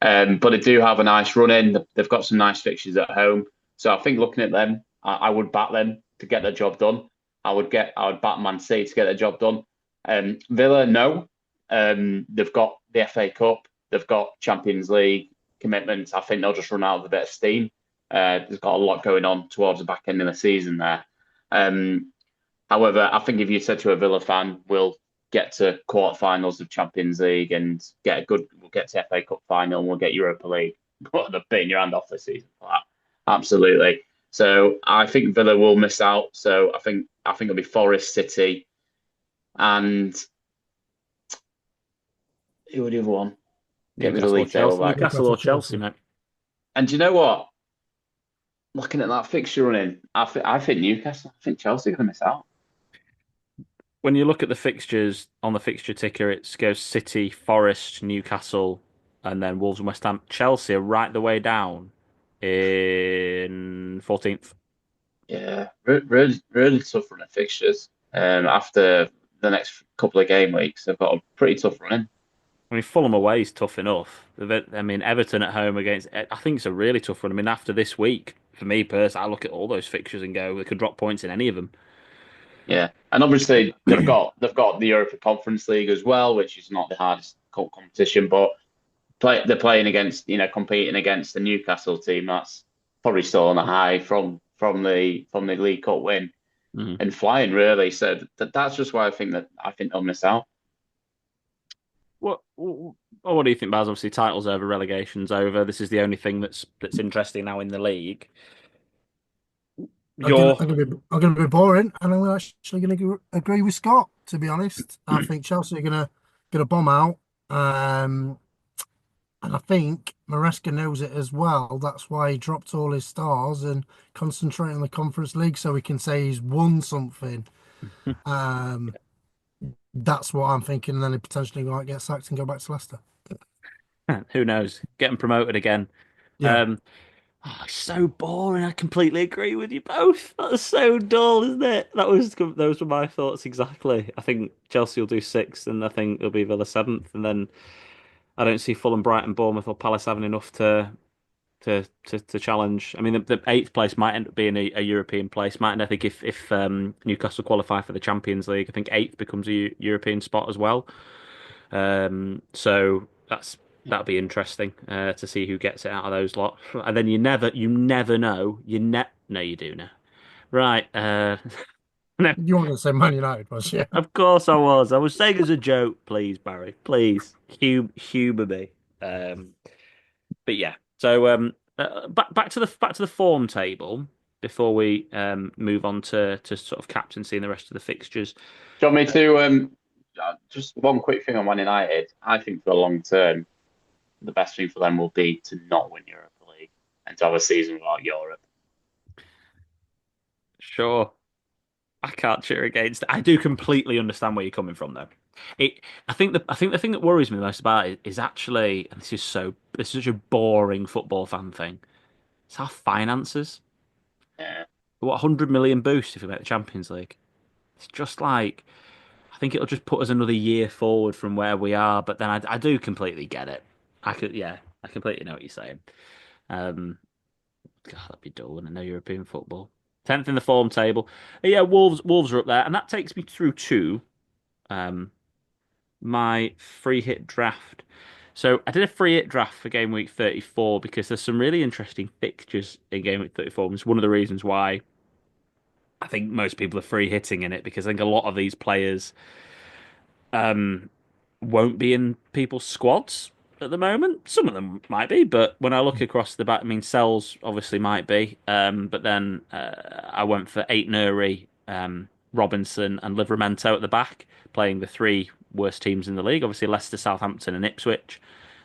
But they do have a nice run in. They've got some nice fixtures at home. So I think looking at them, I would back them to get the job done. I would back Man City to get the job done. Villa, no. They've got the FA Cup, they've got Champions League commitments. I think they'll just run out of a bit of steam. There's got a lot going on towards the back end of the season there. Um, However, I think if you said to a Villa fan, we'll get to quarterfinals of Champions League and we'll get to FA Cup final and we'll get Europa League. But they're beating your hand off this season for that. Absolutely. So I think Villa will miss out. So I think it'll be Forest City and who would the other one? Get me the Newcastle or league table Chelsea? back. Newcastle or Newcastle, Chelsea, Chelsea. mate. And do you know what? Looking at that fixture running, I think Newcastle, I think Chelsea are going to miss out. When you look at the fixtures on the fixture ticker, it goes City, Forest, Newcastle, and then Wolves and West Ham. Chelsea are right the way down in 14th. Yeah, really, really tough run of fixtures. After the next couple of game weeks, they've got a pretty tough run in. I mean, Fulham away is tough enough. I mean, Everton at home against, I think it's a really tough run. I mean, after this week, for me personally, I look at all those fixtures and go, they could drop points in any of them. Yeah, and obviously they've got the Europa Conference League as well, which is not the hardest competition, but they're playing against competing against the Newcastle team that's probably still on a high from the League Cup win Mhm. and flying really. So that's just why I think they'll miss out. What do you think, Baz? Obviously, titles over, relegation's over. This is the only thing that's interesting now in the league. Your I'm gonna be boring, and I'm actually gonna agree with Scott. To be honest, I think Chelsea are gonna bomb out, and I think Maresca knows it as well. That's why he dropped all his stars and concentrate on the Conference League, so he can say he's won something. Um, that's what I'm thinking. And then he potentially might get sacked and go back to Leicester. who knows? Getting promoted again. Yeah, Um, it's so boring. I completely agree with you both. That's so dull, isn't it? Those were my thoughts exactly. I think Chelsea will do sixth, and I think it'll be Villa seventh, and then I don't see Fulham, Brighton, Bournemouth, or Palace having enough to challenge. I mean, the eighth place might end up being a European place, mightn't I think if Newcastle qualify for the Champions League, I think eighth becomes a European spot as well. So that'll be interesting to see who gets it out of those lot. And then you never know. No, you do know. Right. No, you weren't going to say Man United, was you? of course I was. I was saying as a joke. Please, Barry. Please, humor me. Um, but yeah. So back to the form table before we move on to sort of captaincy and the rest of the fixtures. Do you want me to just one quick thing on Man United? I think for the long term, the best thing for them will be to not win Europa League and to have a season without Europe. Sure. I can't cheer against it. I do completely understand where you're coming from, though. I think the thing that worries me the most about it is actually, and this is such a boring football fan thing. It's our finances. Yeah, What 100 million boost if we make the Champions League? It's just like I think it'll just put us another year forward from where we are. But then I do completely get it. Yeah, I completely know what you're saying. Um, God, that'd be dull, and no European football. 10th in the form table. Yeah, Wolves are up there, and that takes me through to um, my free hit draft. So I did a free hit draft for game week 34 because there's some really interesting fixtures in game week 34. It's one of the reasons why I think most people are free hitting in it because I think a lot of these players um, won't be in people's squads at the moment. Some of them might be, but when I look across the back, I mean, Sells obviously might be. But then I went for Eight Nuri, Robinson, and Livramento at the back, playing the three worst teams in the league. Obviously, Leicester, Southampton, and Ipswich.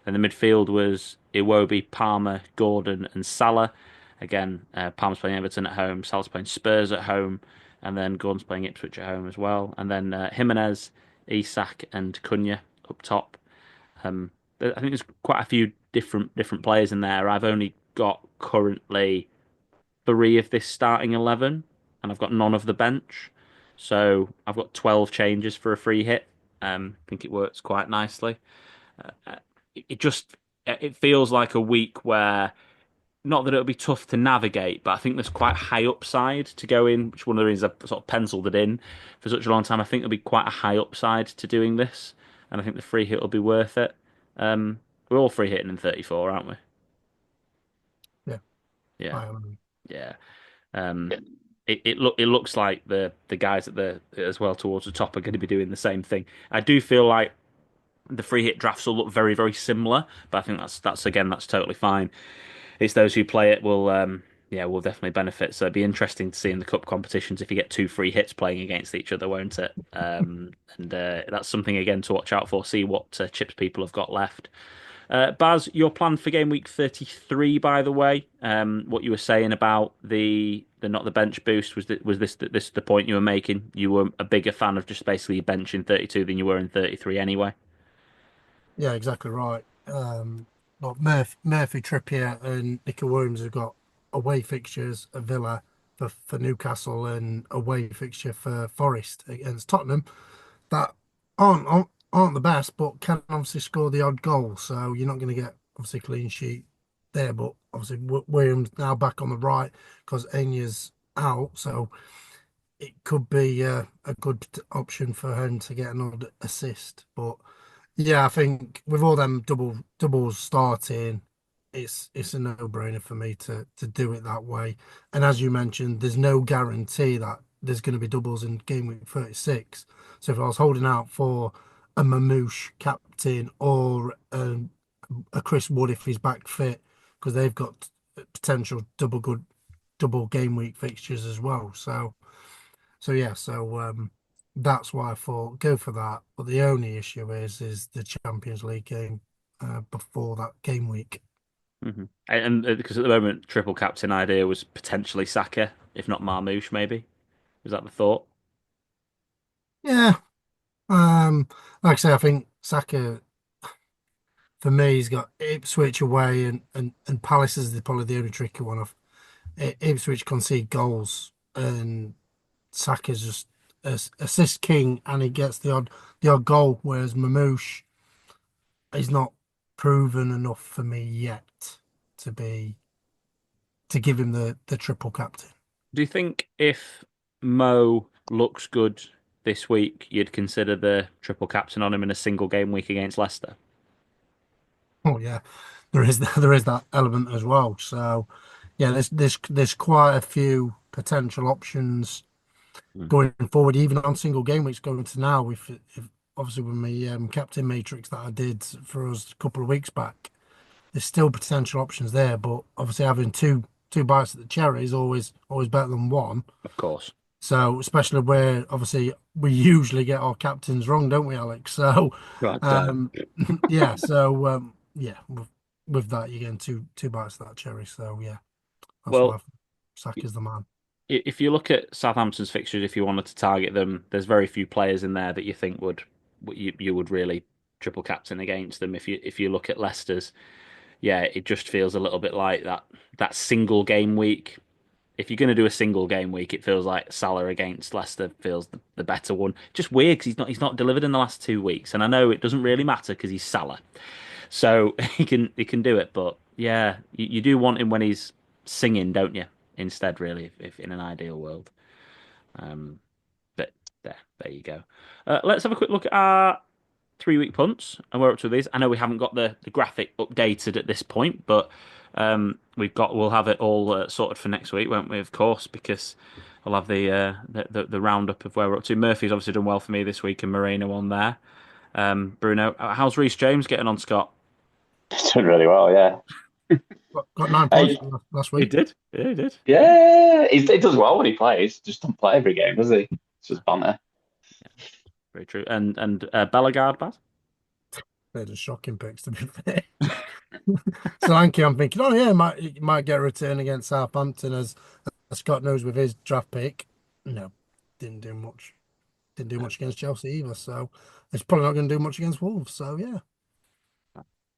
And the midfield was Iwobi, Palmer, Gordon, and Salah. Again, Palmer's playing Everton at home, Salah's playing Spurs at home, and then Gordon's playing Ipswich at home as well. And then Jimenez, Isak, and Cunha up top. Um, I think there's quite a few different players in there. I've only got currently three of this starting 11, and I've got none of the bench. So I've got 12 changes for a free hit. I think it works quite nicely. It just it feels like a week where not that it'll be tough to navigate, but I think there's quite high upside to go in, which is one of the reasons I've sort of penciled it in for such a long time. I think there'll be quite a high upside to doing this, and I think the free hit will be worth it. Um, we're all free hitting in 34, aren't we? Yeah, Yeah, I am. yeah. Um, it looks like the guys at the as well towards the top are going to be doing the same thing. I do feel like the free hit drafts will look very very similar, but I think that's again that's totally fine. It's those who play it will yeah will definitely benefit. So it'd be interesting to see in the cup competitions if you get two free hits playing against each other, won't it? And that's something again to watch out for. See what chips people have got left. Baz, your plan for game week 33, by the way, what you were saying about the not the bench boost was this the point you were making? You were a bigger fan of just basically benching 32 than you were in 33 anyway. Yeah, exactly right. But Murphy, Trippier, and Nicky Williams have got away fixtures at Villa for Newcastle and away fixture for Forest against Tottenham that aren't the best, but can obviously score the odd goal. So you're not going to get obviously clean sheet there. But obviously Williams now back on the right because Enya's out, so it could be a good option for him to get another assist. But yeah, I think with all them doubles starting, it's a no-brainer for me to do it that way. And as you mentioned, there's no guarantee that there's going to be doubles in game week 36. So if I was holding out for a Mamouche captain or a Chris Wood if he's back fit, because they've got potential double game week fixtures as well. So that's why I thought go for that. But the only issue is the Champions League game before that game week. And because at the moment, triple captain idea was potentially Saka, if not Marmoush, maybe. Was that the thought? Yeah. Like I say, I think Saka for me he's got Ipswich away and Palace is probably the only tricky one of Ipswich concede goals and Saka's just assist king and he gets the odd goal, whereas Mamouche is not proven enough for me yet to be to give him the triple captain. Do you think if Mo looks good this week, you'd consider the triple captain on him in a single game week against Leicester? Oh yeah, there is that element as well. So yeah, there's quite a few potential options Mm. going forward, even on single game weeks going to now. If obviously with my captain matrix that I did for us a couple of weeks back, there's still potential options there. But obviously having two bites at the cherry is always better than one. Of course. So especially where obviously we usually get our captains wrong, don't we, Alex? So Right. um, yeah, yeah, with that you're getting two bites of that cherry. So yeah, that's why Well, Saka's the man. if you look at Southampton's fixtures, if you wanted to target them, there's very few players in there that you think you would really triple captain against them. If you look at Leicester's, yeah, it just feels a little bit like that single game week. If you're going to do a single game week, it feels like Salah against Leicester feels the better one. Just weird because he's not delivered in the last 2 weeks, and I know it doesn't really matter because he's Salah, so he can do it. But yeah, you do want him when he's singing, don't you? Instead, really, if in an ideal world. Um, but there you go. Let's have a quick look at our 3 week punts and we're up to these. I know we haven't got the graphic updated at this point, but we'll have it all sorted for next week, won't we? Of course, because I'll have the roundup of where we're up to. Murphy's obviously done well for me this week, and Moreno on there. Bruno, how's Reece James getting on, Scott? It's doing really well, yeah. Got 9 points Hey, last He week. did. Yeah, he did. yeah, he does well when he plays. Just don't play every game, does he? It's just banter. Very true. And Bellegarde, Baz? They're just shocking picks to be fair. Solanke, I'm thinking, oh yeah, he might get a return against Southampton as Scott knows with his draft pick. No, didn't do much. Didn't do much against Chelsea either. So it's probably not going to do much against Wolves. So yeah.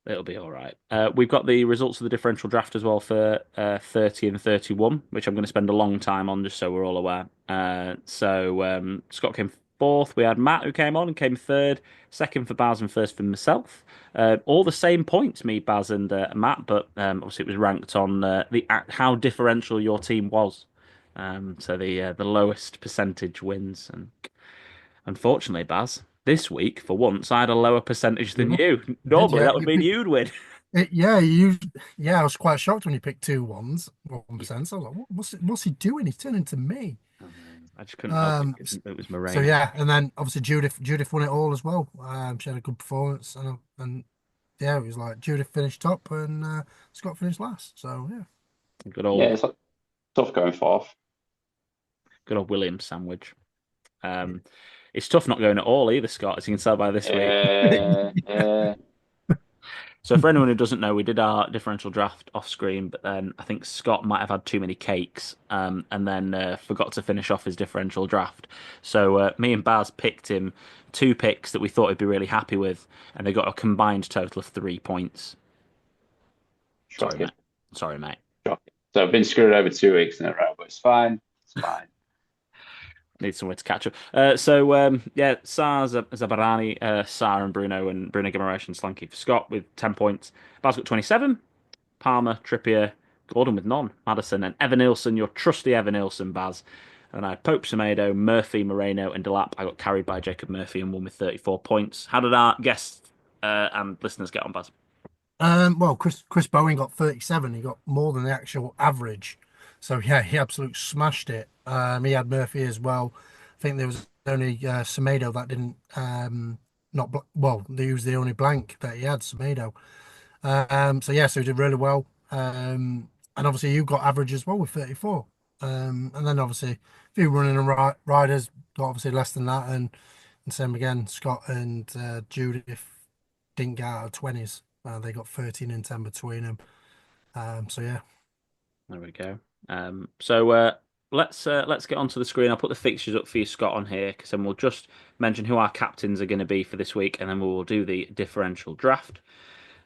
It'll be all right. We've got the results of the differential draft as well for 30 and 31, which I'm going to spend a long time on just so we're all aware. So Scott came fourth. We had Matt who came on and came third, second for Baz and first for myself. All the same points, me, Baz, and Matt, but obviously it was ranked on how differential your team was. So the lowest percentage wins, and unfortunately, Baz, this week for once I had a lower percentage than Yeah, you. you did, Normally yeah. that would You mean picked you'd win. it, yeah. I was quite shocked when you picked two ones, 1%. So I was like, what's he doing? He's turning to me. I just couldn't help it. Um, It was so Moreno. yeah, and then obviously Judith won it all as well. She had a good performance, and yeah, it was like Judith finished top and Scott finished last. So yeah, Good Yeah, old, it's like tough going fourth. good old Williams sandwich. Um, it's tough not going at all either, Scott, as you can tell by this week. Yeah. So for anyone who doesn't know, we did our differential draft off screen, but then I think Scott might have had too many cakes, and then forgot to finish off his differential draft. So me and Baz picked him two picks that we thought he'd be really happy with, and they got a combined total of 3 points. Sorry, Shocking. mate. Sorry, mate. Shocking. So I've been screwed over 2 weeks in a row, but it's fine. It's fine. Need somewhere to catch up. Yeah, Zabarani, Sar and Bruno Guimaraes and Slanky for Scott with 10 points. Baz got 27. Palmer, Trippier, Gordon with none. Madison and Evan Nilsson, your trusty Evan Nilsson, Baz. And I had Pope Semedo, Murphy, Moreno, and Delap. I got carried by Jacob Murphy and won with 34 points. How did our guests and listeners get on, Baz? well, Chris Bowen got 37. He got more than the actual average. So yeah, he absolutely smashed it. He had Murphy as well. I think there was only Semedo that didn't not bl well, he was the only blank that he had, Semedo. So yeah, so he did really well. And obviously you got average as well with 34. And then obviously a few running and riders got obviously less than that, and same again, Scott and Judith didn't get out of 20s. They got 13 and 10 between them. So yeah. There we go. Let's get onto the screen. I'll put the fixtures up for you, Scott, on here, because then we'll just mention who our captains are going to be for this week, and then we will do the differential draft.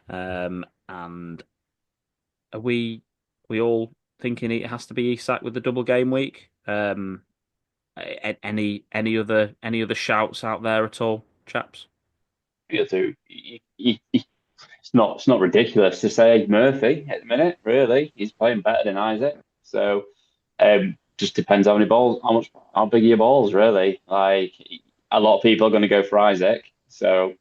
And are we all thinking it has to be Isak with the double game week? Any other shouts out there at all, chaps? You do. It's not ridiculous to say Murphy at the minute. Really, he's playing better than Isaac. So just depends how big are your balls, really. Like a lot of people are going to go for Isaac. So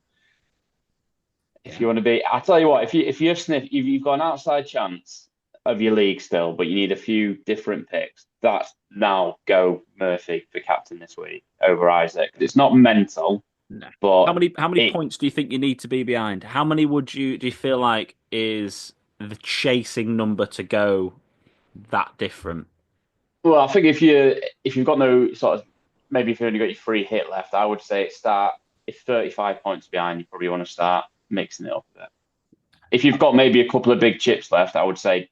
if Yeah, you want to be, I tell you what, if you've got an outside chance of your league still, but you need a few different picks, that's now go Murphy for captain this week over Isaac. It's not mental, no. How but many it. points do you think you need to be behind? How many do you feel like is the chasing number to go that different? Well, I think if you've got no sort of maybe if you've only got your free hit left, I would say start if 35 points behind, you probably want to start mixing it up a bit. If you've got maybe a couple of big chips left, I would say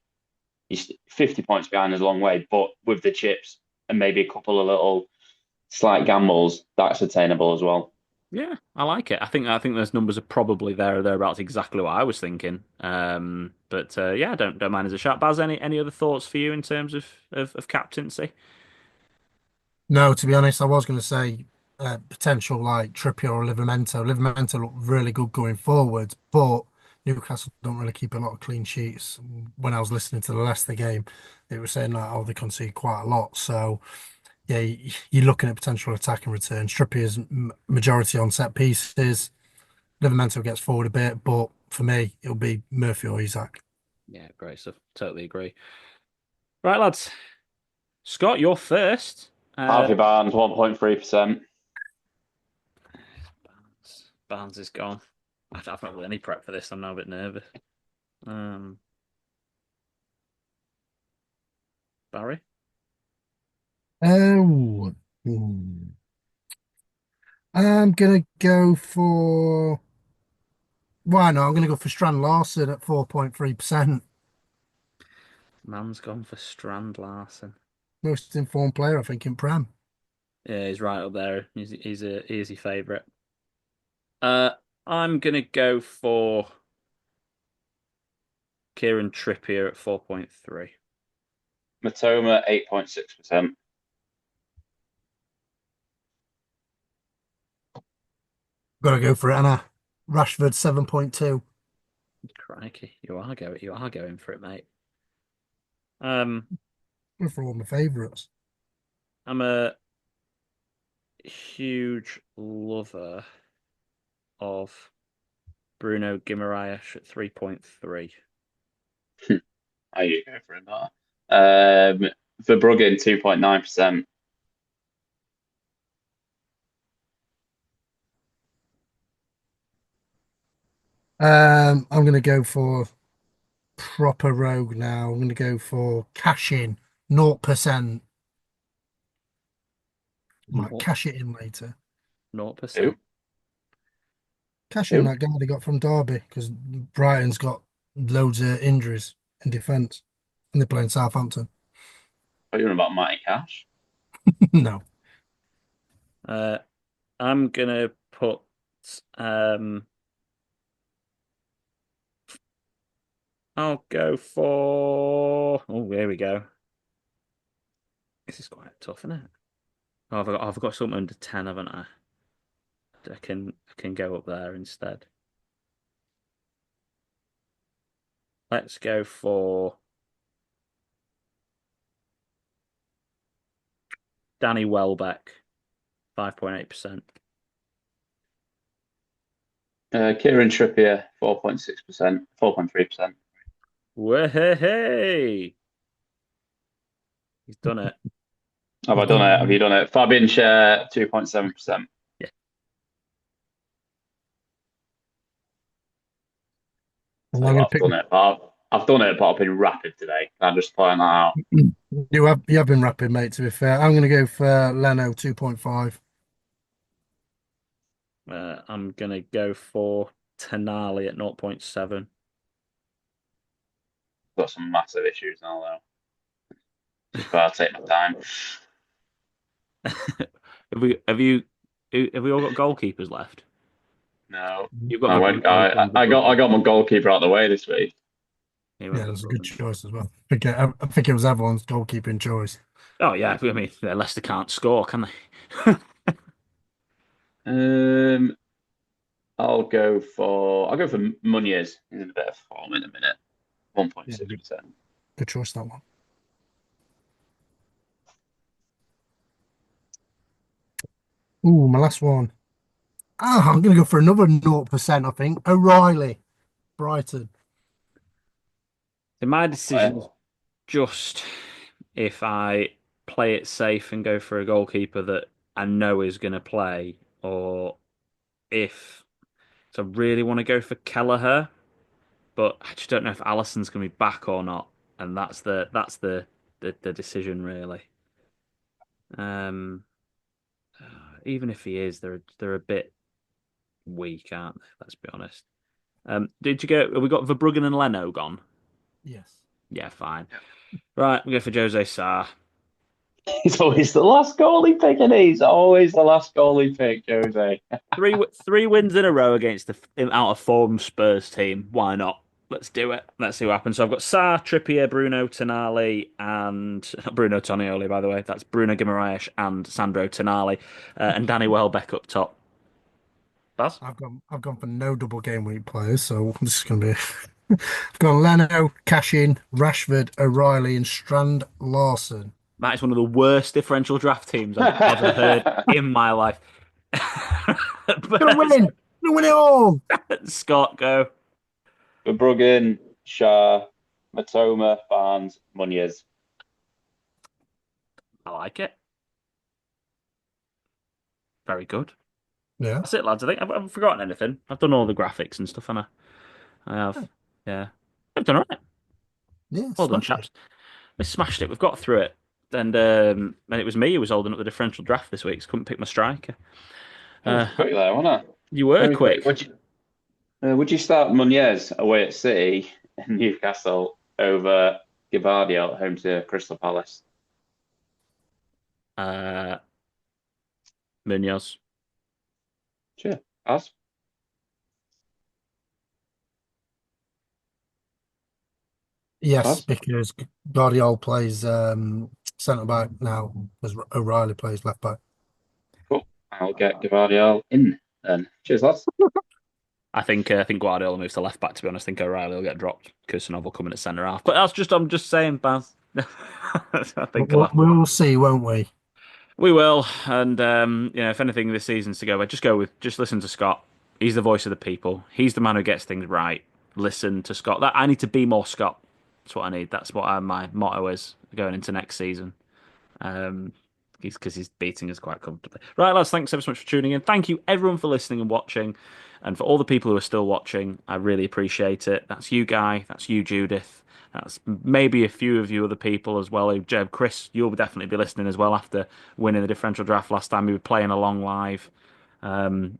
50 points behind is a long way, but with the chips and maybe a couple of little slight gambles, that's attainable as well. Yeah, I like it. I think those numbers are probably there or thereabouts exactly what I was thinking. But yeah, don't mind as a shout. Baz, any other thoughts for you in terms of captaincy? No, to be honest, I was going to say potential like Trippier or Livramento. Livramento looked really good going forward, but Newcastle don't really keep a lot of clean sheets. When I was listening to the Leicester game, they were saying like, oh, they concede quite a lot. So yeah, you're looking at potential attacking returns. Trippier's majority on set pieces. Livramento gets forward a bit, but for me, it'll be Murphy or Isak. Yeah, great stuff. Totally agree. Right, lads. Scott, you're first. Harvey Barnes, 1.3%. Barnes is gone. I've not really any prep for this. I'm now a bit nervous. Um, Barry. Oh, I'm gonna go for. Why not? I'm gonna go for Strand Larson at 4.3%. Man's gone for Strand Larson. Most informed player, I think, in Prem. Yeah, he's right up there. He's a easy favourite. Uh, I'm gonna go for Kieran Trippier at 4.3. Matoma, 8.6%. Gotta go for it, Anna. Rashford 7.2. Crikey, you are going for it, mate. Um, Go for all my favourites. I'm a huge lover of Bruno Guimaraes at 3.3. How you go for it, that? Verbruggen 2.9%. I'm gonna go for proper rogue now. I'm gonna go for cash in 0%. Might Naught, cash it in later. 2. 0%. Cash in Who? that guy they got from Derby because Brighton's got loads of injuries in defence and they're playing Southampton. What are you on about Matty Cash? No. Uh, I'm gonna put um I'll go for here we go. This is quite tough, isn't it? I've got something under 10, haven't I? I can go up there instead. Let's go for Danny Welbeck, 5.8%. Kieran Trippier 4.6%, 4.3%. Way, he's done it. Have I I've done it? Have you gone done it? Fabian Share 2.7%. Yeah. and Say I'm what gonna I've pick done it, but I've done it, but I've been rapid today. Can I just point that out? you have been rapid, mate, to be fair. I'm gonna go for Leno 2.5. I'm gonna go for Tenali at 0.7. Got some massive issues now, though. Just better take my time. Have we all got goalkeepers left? No, You've got I went. Verbruggen, I Verbruggen. got my goalkeeper out of the way this week. He went Yeah, that's a good Verbruggen. choice as well. I think it was everyone's goalkeeping choice. Oh yeah, I mean Leicester can't score, can they? Um, I'll go for Muniz. He's in a bit of form in a minute. Yeah, good, 1.6%. good choice that one. Ooh, my last one. Ah, I'm gonna go for another 0%, I think. O'Reilly, Brighton. In my Right. decision, just if I play it safe and go for a goalkeeper that I know is going to play, or if so, I really want to go for Kelleher, but I just don't know if Allison's going to be back or not, and that's the decision really. Um, even if he is, they're a bit weak, aren't they? Let's be honest. Did you go? Have we got Verbruggen and Leno gone? Yes. Yeah, fine. Right, we go for Jose Sarr. He's always the last goalie pick, and he's always the last goalie pick, Jose. Three wins in a row against the out of form Spurs team. Why not? Let's do it. Let's see what happens. So I've got Sarr, Trippier, Bruno Tonali, and Bruno Tonioli, by the way. That's Bruno Guimaraes and Sandro Tonali, and Danny Welbeck up top. Baz? I've gone for no double game week players, so this is gonna be. I've gone Leno, Cashin, Rashford, O'Reilly, and Strand Larson. That is one of the worst differential draft teams I've ever heard in my life. Gonna But win! Gonna win it all! Scott, go. Verbruggen, Shah, Matoma, Barnes, Muniz. I like it. Very good. Yeah. That's it, lads. I think I've forgotten anything. I've done all the graphics and stuff, and I have. Yeah. I've done all right. Yeah, Well done, smashed it. chaps. We smashed it. We've got through it. And it was me who was holding up the differential draft this week. So couldn't pick my striker. It was Uh, quick there, wasn't it? you were Very quick. quick. Would you start Muniz away at City and Newcastle over Gvardiol at home to Crystal Palace? Uh, Munoz. Sure. As? Yes, As? because Guardiola plays centre back now, as O'Reilly plays left back. Cool. I'll get Gvardiol in. And cheers, lads. I think Guardiola moves to left back. To be honest, I think O'Reilly will get dropped. Kusanov will come in at centre half. But I'm just saying, Baz. I think he'll have to. We'll see, won't we? We will, and if anything this season's to go, just go with just listen to Scott. He's the voice of the people. He's the man who gets things right. Listen to Scott. That I need to be more Scott. That's what I need. That's what my motto is going into next season. Um, because he's beating us quite comfortably. Right, lads, thanks ever so much for tuning in. Thank you everyone for listening and watching, and for all the people who are still watching. I really appreciate it. That's you, Guy. That's you, Judith. That's maybe a few of you other people as well. Chris, you'll definitely be listening as well after winning the differential draft last time. We were playing along live. And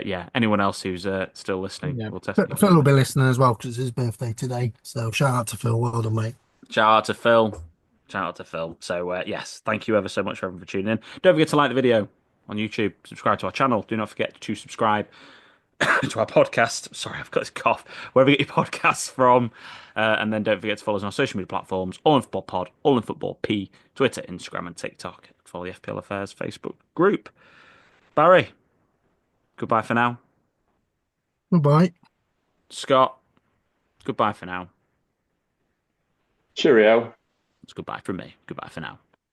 yeah, anyone else who's still listening Yeah. will definitely Phil will be listening as well because it's his birthday today. So shout out to Phil. Well done, mate. shout out to Phil. Shout out to Phil. So yes, thank you ever so much for everyone for tuning in. Don't forget to like the video on YouTube, subscribe to our channel. Do not forget to subscribe to our podcast. Sorry, I've got this cough. Wherever you get your podcasts from. And then don't forget to follow us on our social media platforms, All in Football Pod, All in Football P, Twitter, Instagram, and TikTok. Follow the FPL Affairs Facebook group. Barry, goodbye for now. Bye. Scott, goodbye for now. Cheerio. It's goodbye from me. Goodbye for now.